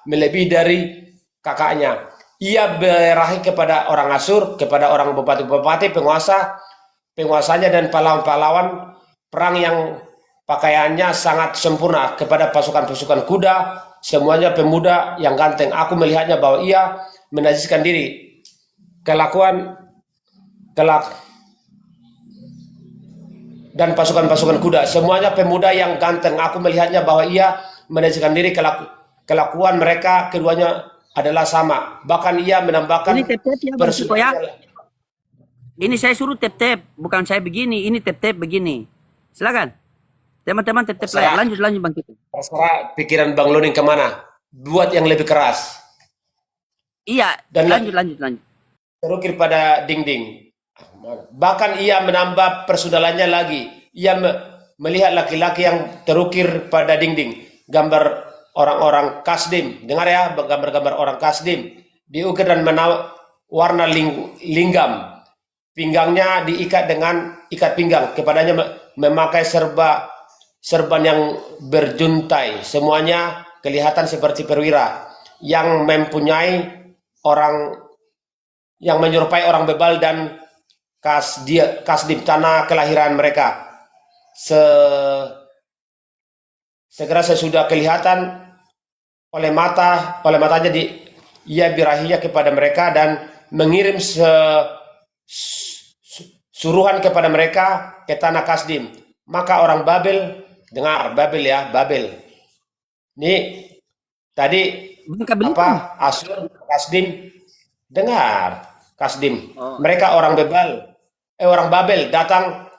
melebihi dari kakaknya. Ia berahi kepada orang Asur, kepada orang bupati-bupati, penguasanya dan pahlawan-pahlawan perang yang pakaiannya sangat sempurna, kepada pasukan-pasukan kuda, semuanya pemuda yang ganteng. Aku melihatnya bahwa ia menajiskan diri. Dan pasukan-pasukan kuda, semuanya pemuda yang ganteng. Aku melihatnya bahwa ia menajiskan diri. Kelakuan mereka keduanya adalah sama. Bahkan ia menambahkan Ini tep-tep ya, Bang Ciko ya. Ini saya suruh tep-tep, bukan saya begini. Ini tep-tep begini. Silakan. Teman-teman tep-tep lah. Lanjut Bang Ciko. Terserah pikiran Bang Loding kemana. Buat yang lebih keras. Iya, Dan lanjut. terukir pada dinding. Bahkan ia menambah persudalannya lagi. Ia melihat laki-laki yang terukir pada dinding. Gambar orang-orang Kasdim. Dengar ya, gambar-gambar orang Kasdim. Diukir dan warna linggam. Pinggangnya diikat dengan ikat pinggang. Kepadanya memakai serban yang berjuntai. Semuanya kelihatan seperti perwira yang mempunyai orang yang menyerupai orang bebal dan kasdim tanah kelahiran mereka. Segera sesudah kelihatan oleh matanya ia birahinya kepada mereka dan mengirim suruhan kepada mereka ke tanah Kasdim. Maka orang Babel, dengar Babel ya, Babel. Ini tadi apa? Asur, Kasdim, dengar Kasdim. Mereka orang Babel datang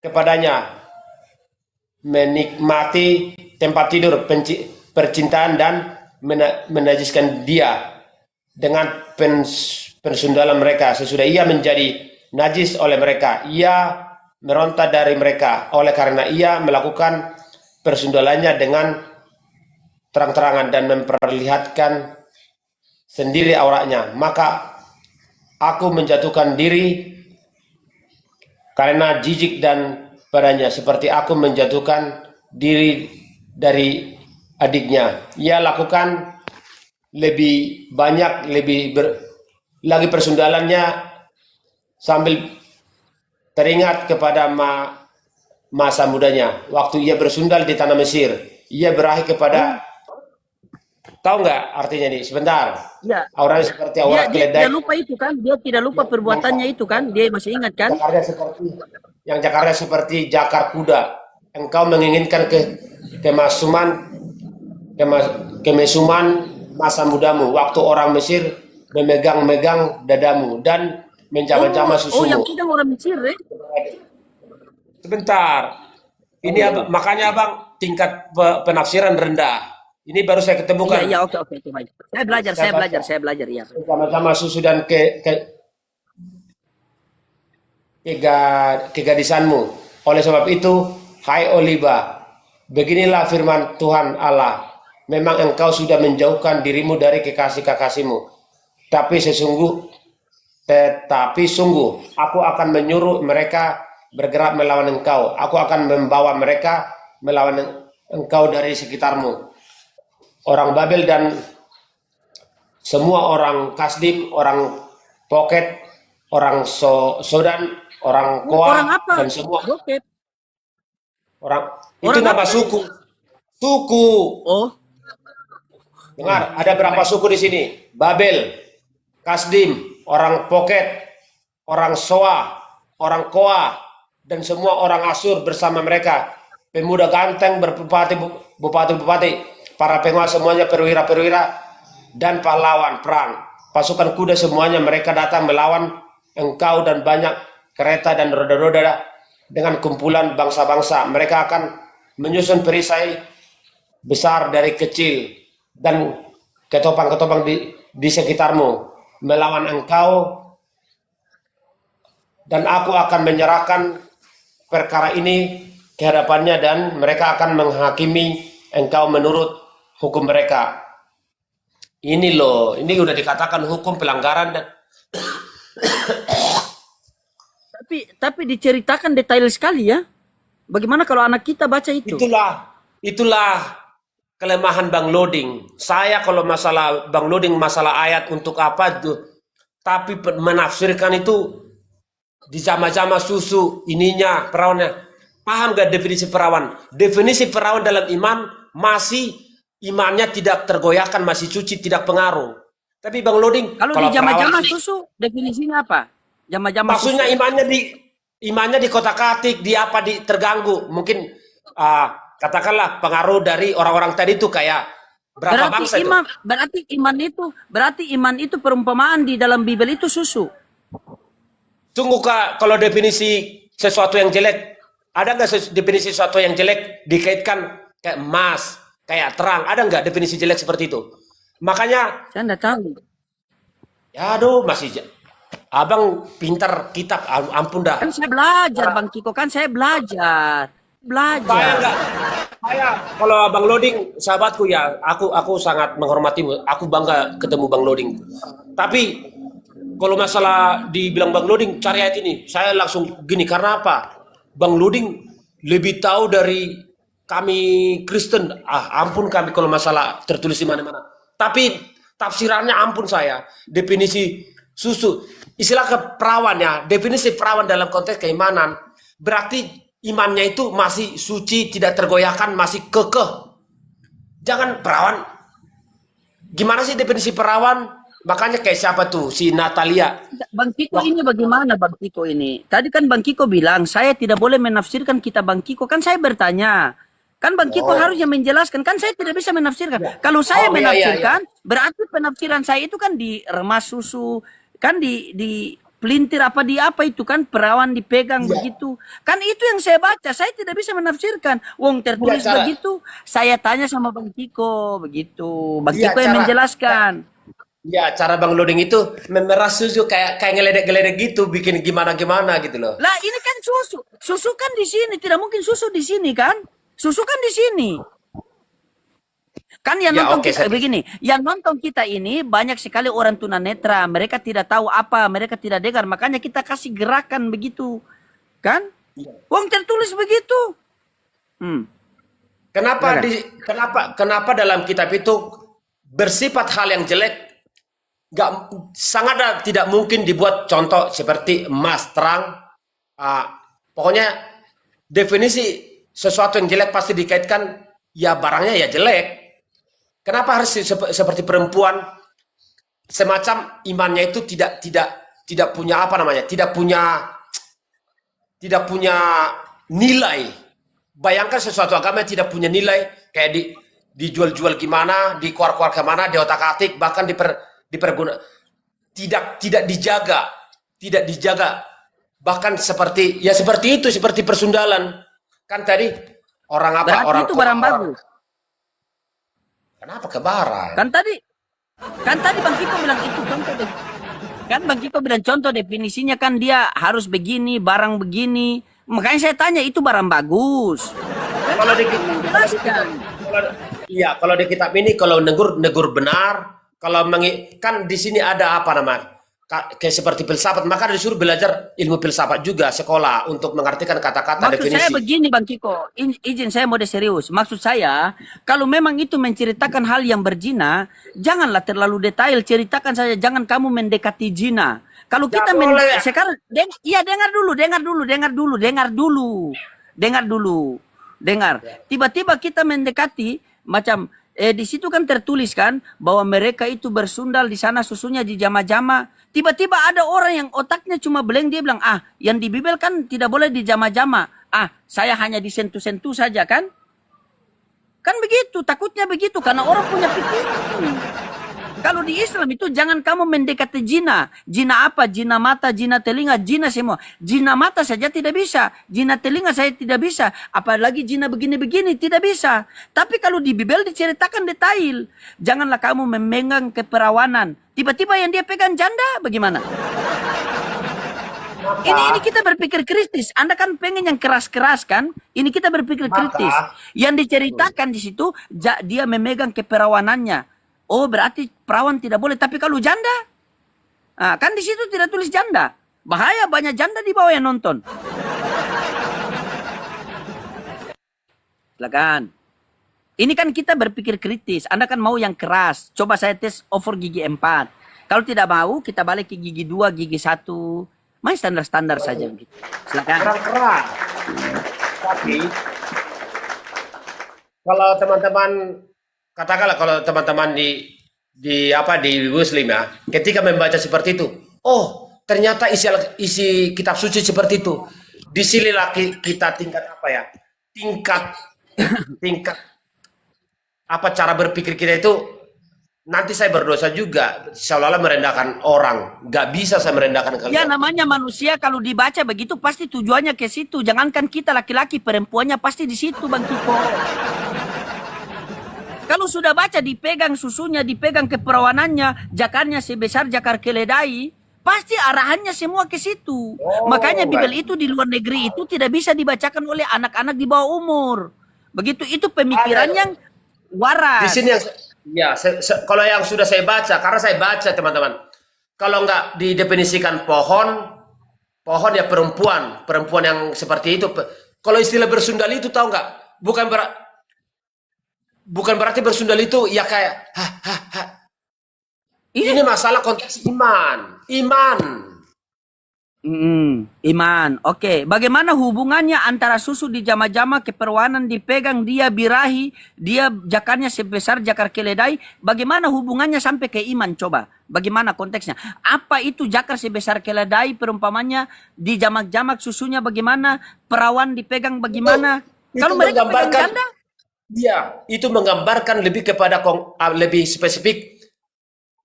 kepadanya menikmati tempat tidur percintaan dan menajiskan dia dengan persundalan mereka. Sesudah ia menjadi najis oleh mereka, ia meronta dari mereka oleh karena ia melakukan persundalannya dengan terang-terangan dan memperlihatkan sendiri auratnya. Maka aku menjatuhkan diri karena jijik dan padanya, seperti aku menjatuhkan diri dari adiknya. Ia lakukan lebih banyak, lagi persundalannya sambil teringat kepada masa mudanya. Waktu ia bersundal di tanah Mesir, ia berahi kepada, tahu nggak artinya nih? Sebentar. Ya. Auratnya seperti aurat keledai. Dia tidak lupa itu kan? Dia tidak lupa perbuatannya itu kan? Dia masih ingat kan? Jakarta seperti jakar kuda. Engkau menginginkan kemesuman masa mudamu, waktu orang Mesir memegang-megang dadamu dan menjama-jama susumu. Oh, yang pegang orang Mesir, Sebentar. Ini makanya Abang tingkat penafsiran rendah. Ini baru saya ketemukan. Iya, oke. Saya belajar, ya. Sama-sama susu dan kegadisanmu. Oleh sebab itu, hai Oliva, Beginilah firman Tuhan Allah. Memang engkau sudah menjauhkan dirimu dari kekasih-kekasihmu. Tetapi sungguh, aku akan menyuruh mereka bergerak melawan engkau. Aku akan membawa mereka melawan engkau dari sekitarmu. Orang Babel dan semua orang Kasdim, orang Poket, orang Sodan, orang Koa, Orang apa? dan semua Bokep. orang itu Orang nama apa? suku. Suku. Oh, Dengar, ada berapa suku di sini? Babel, Kasdim, orang Poket, orang Soa, orang Koa, dan semua orang Asur bersama mereka. Pemuda ganteng, bupati-bupati, para penguasa semuanya, perwira-perwira, dan pahlawan perang. Pasukan kuda semuanya mereka datang melawan engkau dan banyak kereta dan roda-roda dengan kumpulan bangsa-bangsa. Mereka akan menyusun perisai besar dari kecil dan ketopang-ketopang di sekitarmu melawan engkau, dan aku akan menyerahkan perkara ini ke hadapannya dan mereka akan menghakimi engkau menurut hukum mereka. Ini loh, ini udah dikatakan hukum pelanggaran dan tapi diceritakan detail sekali ya. Bagaimana kalau anak kita baca itu? itulah kelemahan Bang Loding. Saya kalau masalah Bang Loding masalah ayat untuk apa itu, tapi menafsirkan itu di jama-jama susu ininya perawannya. Paham gak definisi perawan? Definisi perawan dalam iman masih imannya tidak tergoyahkan, masih suci, tidak pengaruh. Tapi Bang Loding, Kalau di jama-jama susu definisinya apa? Jama-jama susu. maksudnya imannya di kotak-katik, di apa di terganggu. Mungkin katakanlah pengaruh dari orang-orang tadi itu kayak berapa bangsa itu? Berarti iman itu perumpamaan di dalam Bible itu susu. Tunggu Kak, kalau definisi sesuatu yang jelek, ada nggak definisi sesuatu yang jelek dikaitkan kayak emas, kayak terang? Ada nggak definisi jelek seperti itu? Makanya, Saya enggak tahu. ya aduh abang pintar kitab, ampun dah. Kan saya belajar Bang Kiko, kan saya belajar. Saya enggak, saya kalau Bang Loding sahabatku ya, aku sangat menghormatimu. Aku bangga ketemu Bang Loding. Tapi kalau masalah dibilang Bang Loding cari ayat ini, saya langsung gini, karena apa? Bang Loding lebih tahu dari kami Kristen. Ampun kami kalau masalah tertulis di mana-mana. Tapi tafsirannya ampun saya. Definisi susu, istilah keperawan ya, definisi perawan dalam konteks keimanan. Berarti imannya itu masih suci, tidak tergoyahkan, masih kekeh. Jangan perawan. Gimana sih definisi perawan? Makanya kayak siapa tuh? Si Natalia. Bang Kiko ini bagaimana Bang Kiko ini? Tadi kan Bang Kiko bilang, saya tidak boleh menafsirkan kitab Bang Kiko. Kan saya bertanya. Kan Bang Kiko harusnya menjelaskan. Kan saya tidak bisa menafsirkan. Kalau saya menafsirkan, berarti penafsiran saya itu kan diremas susu. Kan di pelintir apa di apa itu kan perawan dipegang begitu. Kan itu yang saya baca. Saya tidak bisa menafsirkan. Wong tertulis begitu. Saya tanya sama Bang Kiko begitu. Bang Kiko yang menjelaskan. Ya, cara Bang Loding itu memeras susu kayak ngeledek-ngeledek gitu, bikin gimana-gimana gitu loh. Lah ini kan susu. Susu kan di sini, tidak mungkin susu di sini kan? Susu kan di sini. Kan yang nonton kita begini, yang nonton kita ini banyak sekali orang tunanetra, mereka tidak tahu apa, mereka tidak dengar, makanya kita kasih gerakan begitu. Kan? Wong tertulis begitu. Kenapa dalam kitab itu bersifat hal yang jelek sangat tidak mungkin dibuat contoh seperti emas terang. Pokoknya definisi sesuatu yang jelek pasti dikaitkan ya barangnya ya jelek. Kenapa harus seperti perempuan, semacam imannya itu tidak punya apa namanya, tidak punya nilai. Bayangkan sesuatu agama yang tidak punya nilai, kayak dijual-jual gimana, dikeluar-keluar kemana, di otak-atik, bahkan diperguna, tidak dijaga, bahkan seperti itu, seperti persundalan. Kan tadi orang apa? Berarti orang itu barang bagus. Kenapa ke barang? Kan tadi Bang Kiko bilang itu contoh. Kan Bang Kiko bilang contoh definisinya kan dia harus begini, barang begini. Makanya saya tanya itu barang bagus. Kalau jelaskan. Iya, kalau di kitab ini kalau negur benar, kalau kan di sini ada apa namanya? Kayak seperti filsafat, maka disuruh belajar ilmu filsafat juga sekolah untuk mengartikan kata-kata Maksud saya definisi. begini Bang Kiko, izin saya mode serius. Maksud saya, kalau memang itu menceritakan hal yang berzina, janganlah terlalu detail, ceritakan saja, jangan kamu mendekati zina. Kalau Nggak kita boleh. sekarang, iya dengar dulu. Tiba-tiba kita mendekati, macam, di situ kan tertulis kan, bahwa mereka itu bersundal di sana susunya di jama-jama. Tiba-tiba ada orang yang otaknya cuma beleng, dia bilang, yang di Bibel kan tidak boleh di jama-jama. Saya hanya disentuh-sentuh saja kan? Kan begitu, takutnya begitu, karena orang punya pikiran. Kalau di Islam itu jangan kamu mendekati zina. Zina apa? Zina mata, zina telinga, zina semua. Zina mata saja tidak bisa. Zina telinga saya tidak bisa. Apalagi zina begini-begini tidak bisa. Tapi kalau di Bibel diceritakan detail. Janganlah kamu memegang keperawanan. Tiba-tiba yang dia pegang janda, bagaimana? Ini kita berpikir kritis. Anda kan pengen yang keras-keras kan? Ini kita berpikir kritis. Yang diceritakan di situ, dia memegang keperawanannya. Oh, berarti perawan tidak boleh. Tapi kalau janda, kan di situ tidak tulis janda. Bahaya, banyak janda di bawah yang nonton. Silakan. Ini kan kita berpikir kritis. Anda kan mau yang keras. Coba saya tes over gigi 4. Kalau tidak mau, kita balik ke gigi 2, gigi 1. Main standar-standar saja. Silakan. Keras. Tapi kalau teman-teman, katakanlah kalau teman-teman di Muslim ya, ketika membaca seperti itu, oh ternyata isi kitab suci seperti itu. Di sini lagi kita tingkat apa ya? Tingkat apa cara berpikir kita itu, nanti saya berdosa juga, seolah-olah merendahkan orang. Nggak bisa saya merendahkan kalian. Ya namanya manusia kalau dibaca begitu pasti tujuannya ke situ. Jangankan kita laki-laki, perempuannya pasti di situ Bang Kiko. Kalau sudah baca dipegang susunya, dipegang keperawanannya, jakarnya sebesar jakar keledai, pasti arahannya semua ke situ. Makanya Bibel itu di luar negeri itu tidak bisa dibacakan oleh anak-anak di bawah umur. Begitu, itu pemikiran yang waras. Di sini yang ya, kalau yang sudah saya baca, karena saya baca teman-teman, kalau nggak didefinisikan pohon ya perempuan yang seperti itu. Kalau istilah bersundal itu tahu nggak? Bukan berarti bersundal itu ya kayak Ini masalah konteks iman. Iman. Oke. Bagaimana hubungannya antara susu di jama-jama, keperawanan dipegang, dia birahi, dia jakarnya sebesar jakar keledai. Bagaimana hubungannya sampai ke iman? Coba. Bagaimana konteksnya? Apa itu jakar sebesar keledai perumpamannya? Di jamak-jamak susunya bagaimana? Perawan dipegang bagaimana? Kalau mereka pegang janda? Iya, itu menggambarkan lebih kepada lebih spesifik.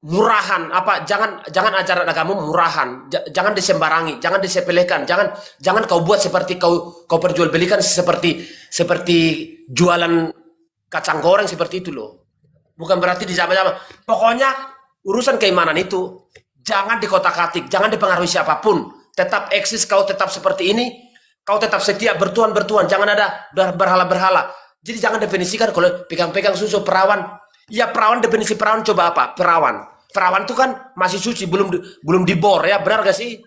Murahan, jangan ajaran agama murahan, jangan disembarangi, jangan disepelekan, jangan kau buat seperti kau perjualbelikan seperti jualan kacang goreng seperti itu loh. Bukan berarti di zaman-zaman. Pokoknya urusan keimanan itu jangan dikotak-atik, jangan dipengaruhi siapapun. Tetap eksis, kau tetap seperti ini, kau tetap setia bertuhan, jangan ada berhala-berhala. Jadi jangan definisikan kalau pegang-pegang susu perawan. Ya perawan, definisi perawan coba apa? Perawan itu kan masih suci, belum dibor ya, benar gak sih?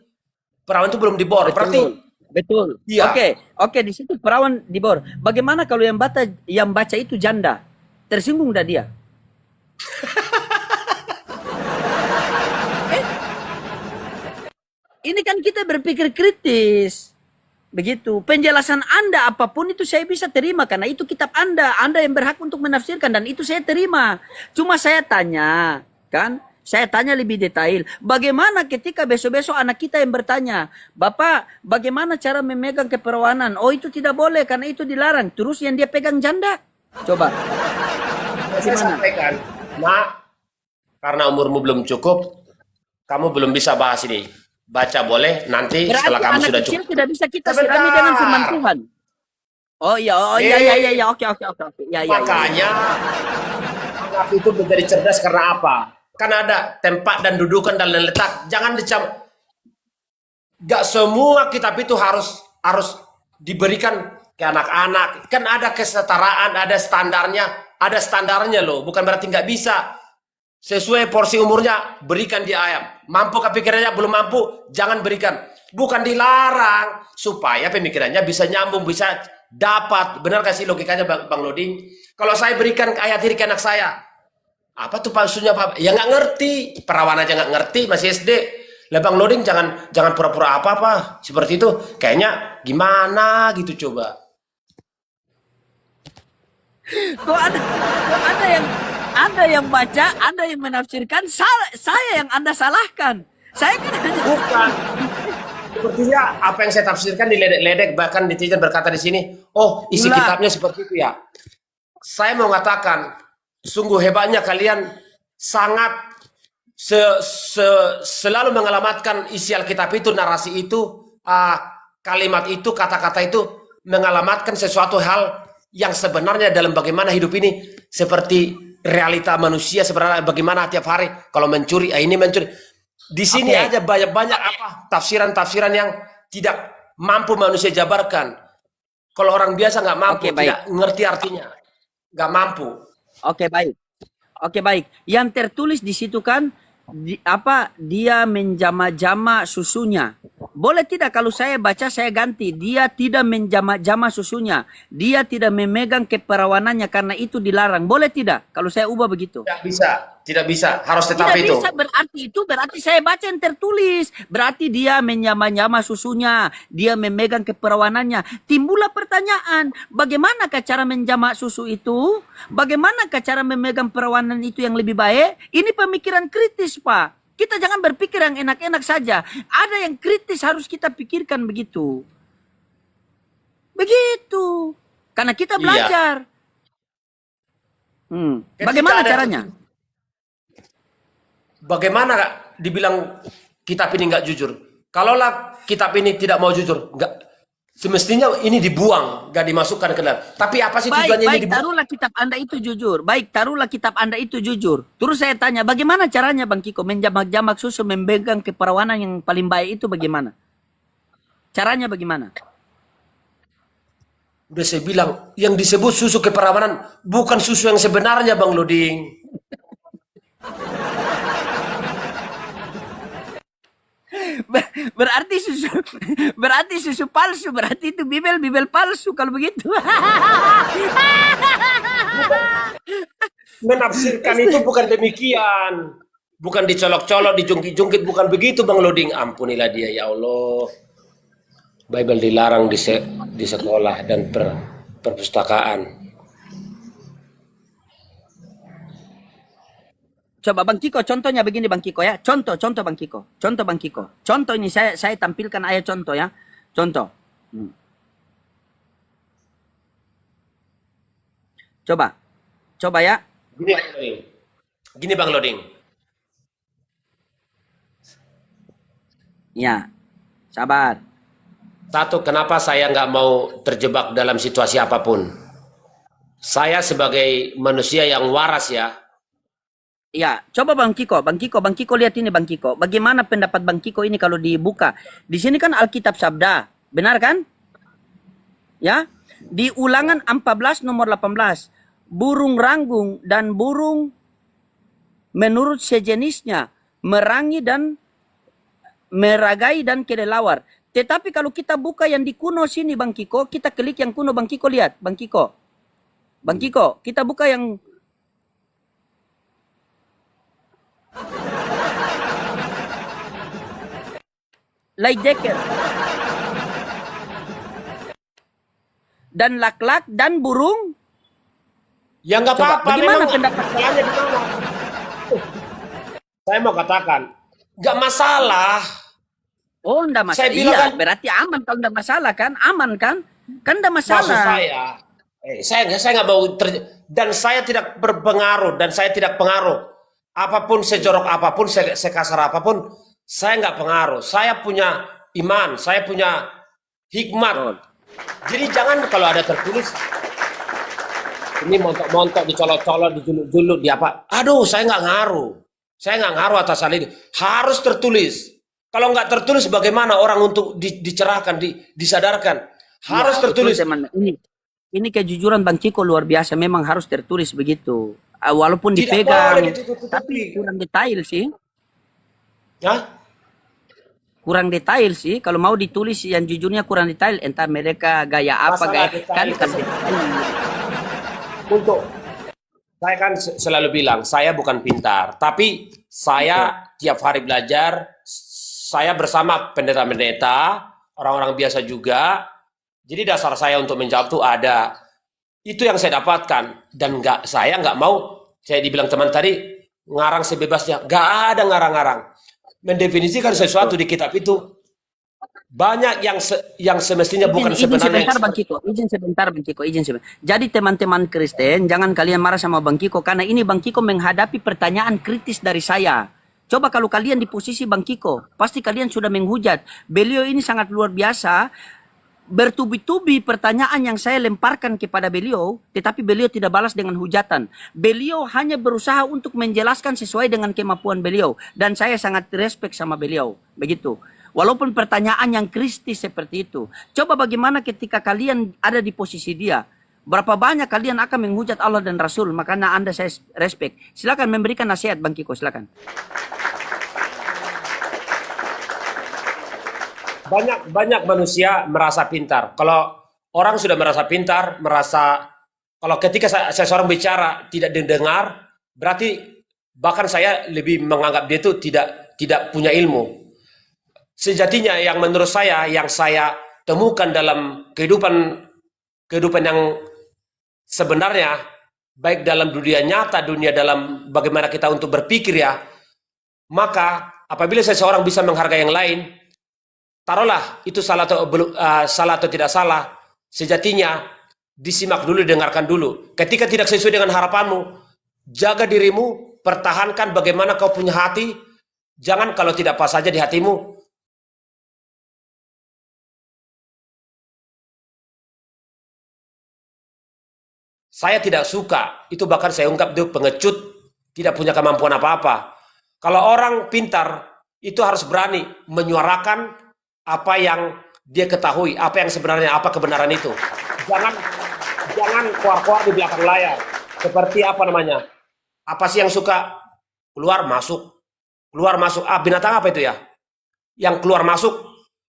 Perawan itu belum dibor, berarti betul. Iya. Oke, di situ perawan dibor. Bagaimana kalau yang baca itu janda? Tersinggung dah dia. Ini kan kita berpikir kritis. Begitu. Penjelasan Anda apapun itu saya bisa terima karena itu kitab Anda. Anda yang berhak untuk menafsirkan dan itu saya terima. Cuma saya tanya, kan? Saya tanya lebih detail. Bagaimana ketika besok-besok anak kita yang bertanya, Bapak, bagaimana cara memegang keperawanan? Oh, itu tidak boleh karena itu dilarang. Terus yang dia pegang janda? Coba. saya sampaikan, Nak, karena umurmu belum cukup, kamu belum bisa bahas ini. Baca boleh, nanti berarti setelah kamu anak sudah kecil cukup. tidak bisa kita sirami dengan firman Tuhan. Oh iya, oke. Ya. Makanya anak itu menjadi cerdas karena apa? Kan ada tempat dan dudukan dan letak. Jangan gak semua kitab itu harus diberikan ke anak-anak. Kan ada kesetaraan, ada standarnya loh. Bukan berarti nggak bisa. Sesuai porsi umurnya, berikan dia ayam. Mampu kepikirannya, belum mampu, jangan berikan. Bukan dilarang, supaya pemikirannya bisa nyambung, bisa dapat. Benar kasih logikanya Bang Loding? Kalau saya berikan ayat diri ke anak saya, apa tuh palsunya Pak? Ya nggak ngerti, perawan aja nggak ngerti, masih SD. Lah Bang Loding jangan pura-pura apa-apa seperti itu. Kayaknya gimana gitu coba. Kok ada yang baca, ada yang menafsirkan, saya yang Anda salahkan. Saya kan hanya Bukan. Sepertinya apa yang saya tafsirkan diledek-ledek, bahkan netizen berkata di sini, oh isi Ulah. kitabnya seperti itu ya. Saya mau mengatakan, sungguh hebatnya kalian sangat selalu mengalamatkan isi Alkitab itu, narasi itu, kalimat itu, kata-kata itu, mengalamatkan sesuatu hal yang sebenarnya dalam bagaimana hidup ini, seperti realita manusia sebenarnya bagaimana tiap hari. Kalau mencuri, ini mencuri. Di sini Oke. aja banyak-banyak apa tafsiran-tafsiran yang tidak mampu manusia jabarkan. Kalau orang biasa nggak mampu, Oke, baik. tidak ngerti artinya, nggak mampu. Oke, baik. Oke, baik. Yang tertulis di situ kan dia menjama-jama susunya. Boleh tidak kalau saya baca saya ganti, dia tidak menjama-jama susunya. Dia tidak memegang keperawanannya karena itu dilarang. Boleh tidak kalau saya ubah begitu? Tidak bisa, harus tetap Tidak itu. bisa, berarti saya baca yang tertulis. Berarti dia menyama-nyama susunya, dia memegang keperawanannya. Timbullah pertanyaan, bagaimanakah cara menjama susu itu? Bagaimanakah cara memegang perawanan itu yang lebih baik? Ini pemikiran kritis, Pak. Kita jangan berpikir yang enak-enak saja. Ada yang kritis harus kita pikirkan begitu. Begitu. Karena kita Iya. belajar. Bagaimana ada- caranya? Bagaimana dibilang kitab ini nggak jujur? Kalaulah kitab ini tidak mau jujur, nggak, semestinya ini dibuang, nggak dimasukkan ke dalam. Tapi apa sih tujuannya ini Baik, dibuang? taruhlah kitab Anda itu jujur. Baik, taruhlah kitab Anda itu jujur. Terus saya tanya, bagaimana caranya Bang Kiko menjamak-jamak susu, memegang keperawanan yang paling baik itu bagaimana? Caranya bagaimana? Udah saya bilang, yang disebut susu keperawanan bukan susu yang sebenarnya, Bang Loding. Berarti susu palsu, berarti itu bibel palsu kalau begitu. Menafsirkan itu bukan demikian. Bukan dicolok-colok, dijungkit-jungkit, bukan begitu Bang Loding. Ampunilah dia, ya Allah. Bible dilarang di sekolah dan perpustakaan. Coba Bang Kiko, contohnya begini Bang Kiko ya. Contoh Bang Kiko. Contoh Bang Kiko. Contoh ini saya tampilkan ayat contoh ya. Contoh. Coba ya. Gini Bang Loding. Ya. Sabar. Satu, kenapa saya nggak mau terjebak dalam situasi apapun? Saya sebagai manusia yang waras ya. Ya, coba Bang Kiko lihat ini Bang Kiko. Bagaimana pendapat Bang Kiko ini kalau dibuka? Di sini kan Alkitab Sabda, benar kan? Ya, di Ulangan 14 nomor 18, burung ranggung dan burung menurut sejenisnya meragai dan kelelawar. Tetapi kalau kita buka yang di kuno sini Bang Kiko, kita klik yang kuno Bang Kiko, lihat Bang Kiko. Bang Kiko, kita buka yang light jacket dan laklak dan burung. Ya nggak Coba, apa-apa. bagaimana Memang pendapat? masalahnya di mana? Saya mau katakan, nggak masalah. Oh, enggak masalah. Saya bilang Iya, kan- berarti aman kalau enggak masalah kan? Aman kan? Kan enggak Maksud masalah. saya nggak mau dan saya tidak berpengaruh dan saya tidak pengaruh. Apapun sejorok apapun, sekasar apapun, saya nggak pengaruh. Saya punya iman, saya punya hikmat. Betul. Jadi jangan kalau ada tertulis ini montok-montok, dicolok-colok, dijuluk-juluk, di apa? Aduh, saya nggak ngaruh. Saya nggak ngaruh atas hal ini. Harus tertulis. Kalau nggak tertulis, bagaimana orang untuk dicerahkan, disadarkan? Harus Ya, betul tertulis. teman. Ini kejujuran Bang Kiko luar biasa. Memang harus tertulis begitu. Walaupun Tidak boleh dipegang, ditutup-tutupi. tapi kurang detail sih. Ya, Kurang detail sih. Kalau mau ditulis yang jujurnya kurang detail. Entah mereka gaya apa, masalah gaya detail kan tersebut. Untuk saya kan selalu bilang, saya bukan pintar, tapi saya tiap hari belajar, saya bersama pendeta-pendeta, orang-orang biasa juga. Jadi dasar saya untuk menjawab tuh ada. Itu yang saya dapatkan. Dan saya nggak mau, saya dibilang teman tadi, ngarang sebebasnya. Nggak ada ngarang-ngarang. Mendefinisikan sesuatu di kitab itu, banyak yang semestinya bukan Izin sebenarnya. sebentar Bang Kiko, izin sebentar Bang Kiko, izin sebentar. Jadi teman-teman Kristen, jangan kalian marah sama Bang Kiko karena ini Bang Kiko menghadapi pertanyaan kritis dari saya. Coba kalau kalian di posisi Bang Kiko, pasti kalian sudah menghujat. Beliau ini sangat luar biasa, bertubi-tubi pertanyaan yang saya lemparkan kepada beliau, tetapi beliau tidak balas dengan hujatan. Beliau hanya berusaha untuk menjelaskan sesuai dengan kemampuan beliau, dan saya sangat respect sama beliau. Begitu. Walaupun pertanyaan yang kritis seperti itu. Coba bagaimana ketika kalian ada di posisi dia. Berapa banyak kalian akan menghujat Allah dan Rasul. Makanya Anda saya respect. Silakan memberikan nasihat Bang Kiko, silakan. Banyak manusia merasa pintar. Kalau orang sudah merasa pintar, kalau ketika saya seorang bicara tidak didengar, berarti bahkan saya lebih menganggap dia itu tidak punya ilmu. Sejatinya yang menurut saya, yang saya temukan dalam kehidupan yang sebenarnya, baik dalam dunia nyata, dunia dalam bagaimana kita untuk berpikir ya, maka apabila seseorang bisa menghargai yang lain, taruhlah itu salah atau tidak salah, sejatinya disimak dulu, dengarkan dulu. Ketika tidak sesuai dengan harapanmu, jaga dirimu, pertahankan bagaimana kau punya hati. Jangan kalau tidak pas saja di hatimu, saya tidak suka. Itu bahkan saya ungkap itu pengecut, tidak punya kemampuan apa-apa. Kalau orang pintar, itu harus berani menyuarakan apa yang dia ketahui, apa yang sebenarnya, apa kebenaran itu. Jangan keluar-keluar di belakang layar. Seperti apa namanya? Apa sih yang suka keluar masuk? Keluar masuk. Ah, binatang apa itu ya? Yang keluar masuk,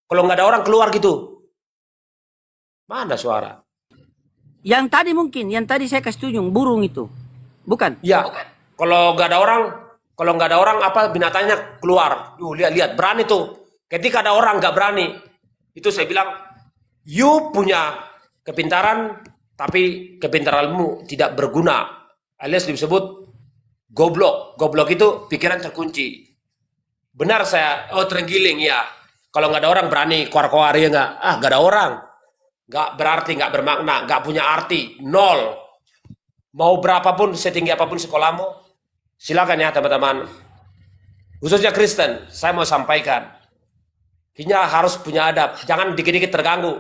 kalau nggak ada orang keluar gitu. Mana suara? Yang tadi mungkin, yang tadi saya kasih tunjuk, burung itu. Bukan? Ya, kalau nggak ada orang apa binatangnya keluar. Lihat, berani tuh. Ketika ada orang nggak berani, itu saya bilang, you punya kepintaran, tapi kepintaranmu tidak berguna. Alias disebut goblok. Goblok itu pikiran terkunci. Benar saya, terenggiling ya. Kalau nggak ada orang berani keluar-keluar ya nggak? Ah, nggak ada orang. Nggak berarti, nggak bermakna, nggak punya arti, nol. Mau berapapun, setinggi apapun sekolahmu, silakan ya teman-teman. Khususnya Kristen, saya mau sampaikan. Kita harus punya adab, jangan dikit-dikit terganggu.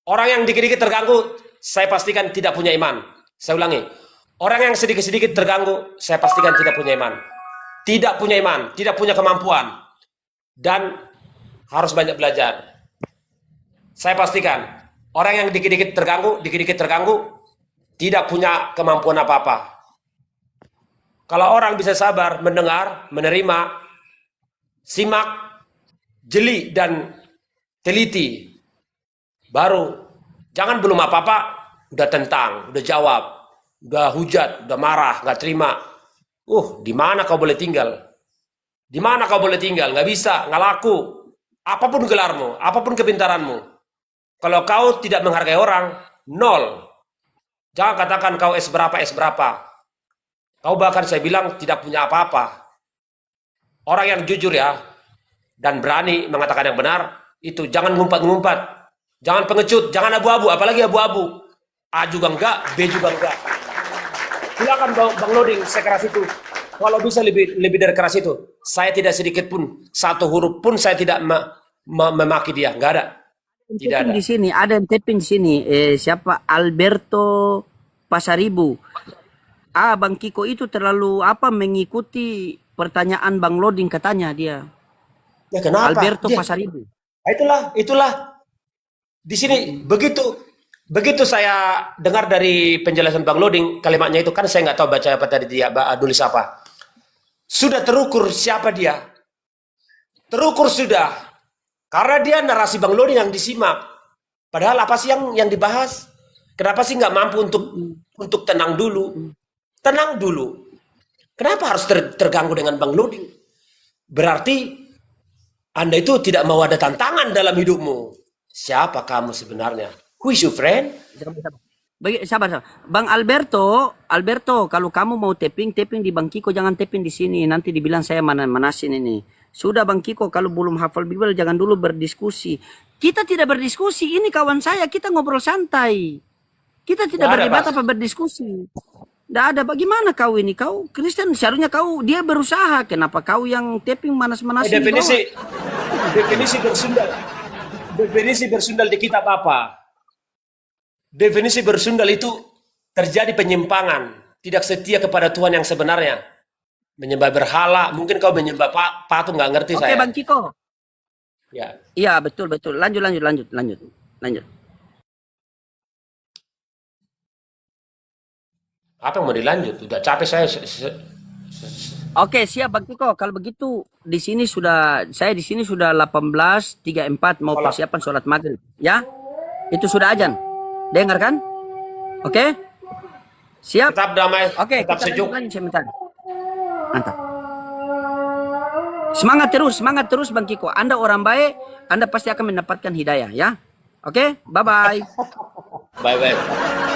Orang yang dikit-dikit terganggu, saya pastikan tidak punya iman. Saya ulangi, orang yang sedikit-sedikit terganggu, saya pastikan tidak punya iman. Tidak punya iman, tidak punya kemampuan. Dan harus banyak belajar. Saya pastikan, orang yang dikit-dikit terganggu, tidak punya kemampuan apa-apa. Kalau orang bisa sabar, mendengar, menerima, simak, jeli, dan teliti, baru jangan belum apa-apa, udah tentang, udah jawab, udah hujat, udah marah, nggak terima. Di mana kau boleh tinggal? Di mana kau boleh tinggal? Nggak bisa, nggak laku. Apapun gelarmu, apapun kepintaranmu. Kalau kau tidak menghargai orang, nol. Jangan katakan kau S berapa. Kau bahkan saya bilang tidak punya apa-apa. Orang yang jujur ya, dan berani mengatakan yang benar, itu jangan ngumpat-ngumpat. Jangan pengecut, jangan abu-abu, apalagi abu-abu. A juga enggak, B juga enggak. Silakan Bang Loading sekeras itu. Kalau bisa lebih dari keras itu. Saya tidak sedikit pun, satu huruf pun saya tidak memaki dia. Enggak ada. Tidak ada. Di sini ada yang tapin di sini. Siapa? Alberto Pasaribu. Bang Kiko itu terlalu mengikuti pertanyaan Bang Loading katanya dia. Ya kenapa? Alberto Pasaribu. Itulah. Di sini begitu saya dengar dari penjelasan Bang Loding kalimatnya itu, kan saya nggak tahu baca apa tadi dia nulis apa. Sudah terukur siapa dia? Terukur sudah. Karena dia narasi Bang Loding yang disimak. Padahal apa sih yang dibahas? Kenapa sih nggak mampu untuk tenang dulu? Tenang dulu. Kenapa harus terganggu dengan Bang Loding? Berarti Anda itu tidak mau ada tantangan dalam hidupmu. Siapa kamu sebenarnya? Who is your friend? Sabar. Bang Alberto, kalau kamu mau tapping di Bang Kiko, jangan tapping di sini. Nanti dibilang saya manasin ini. Sudah Bang Kiko, kalau belum hafal Bible jangan dulu berdiskusi. Kita tidak berdiskusi, ini kawan saya, kita ngobrol santai. Kita tidak berdebat apa berdiskusi. Tidak ada. Bagaimana kau ini? Kau Kristen, seharusnya dia berusaha. Kenapa kau yang tapping manas-manasin? Definisi bersundal di kitab apa? Definisi bersundal itu terjadi penyimpangan, tidak setia kepada Tuhan yang sebenarnya. Menyembah berhala, mungkin kau menyembah patung, nggak ngerti saya. Oke Bang Kiko. Ya. Iya betul. Lanjut. Apa yang mau dilanjut? Udah capek saya. Oke, siap Bang Kiko. Kalau begitu saya di sini sudah 18.34 mau persiapan sholat maghrib, ya. Itu sudah azan. Dengar kan? Oke? Siap? Tetap damai, Oke, tetap sejuk. Mantap. Semangat terus Bang Kiko. Anda orang baik, Anda pasti akan mendapatkan hidayah, ya. Oke? Bye-bye. Bye-bye.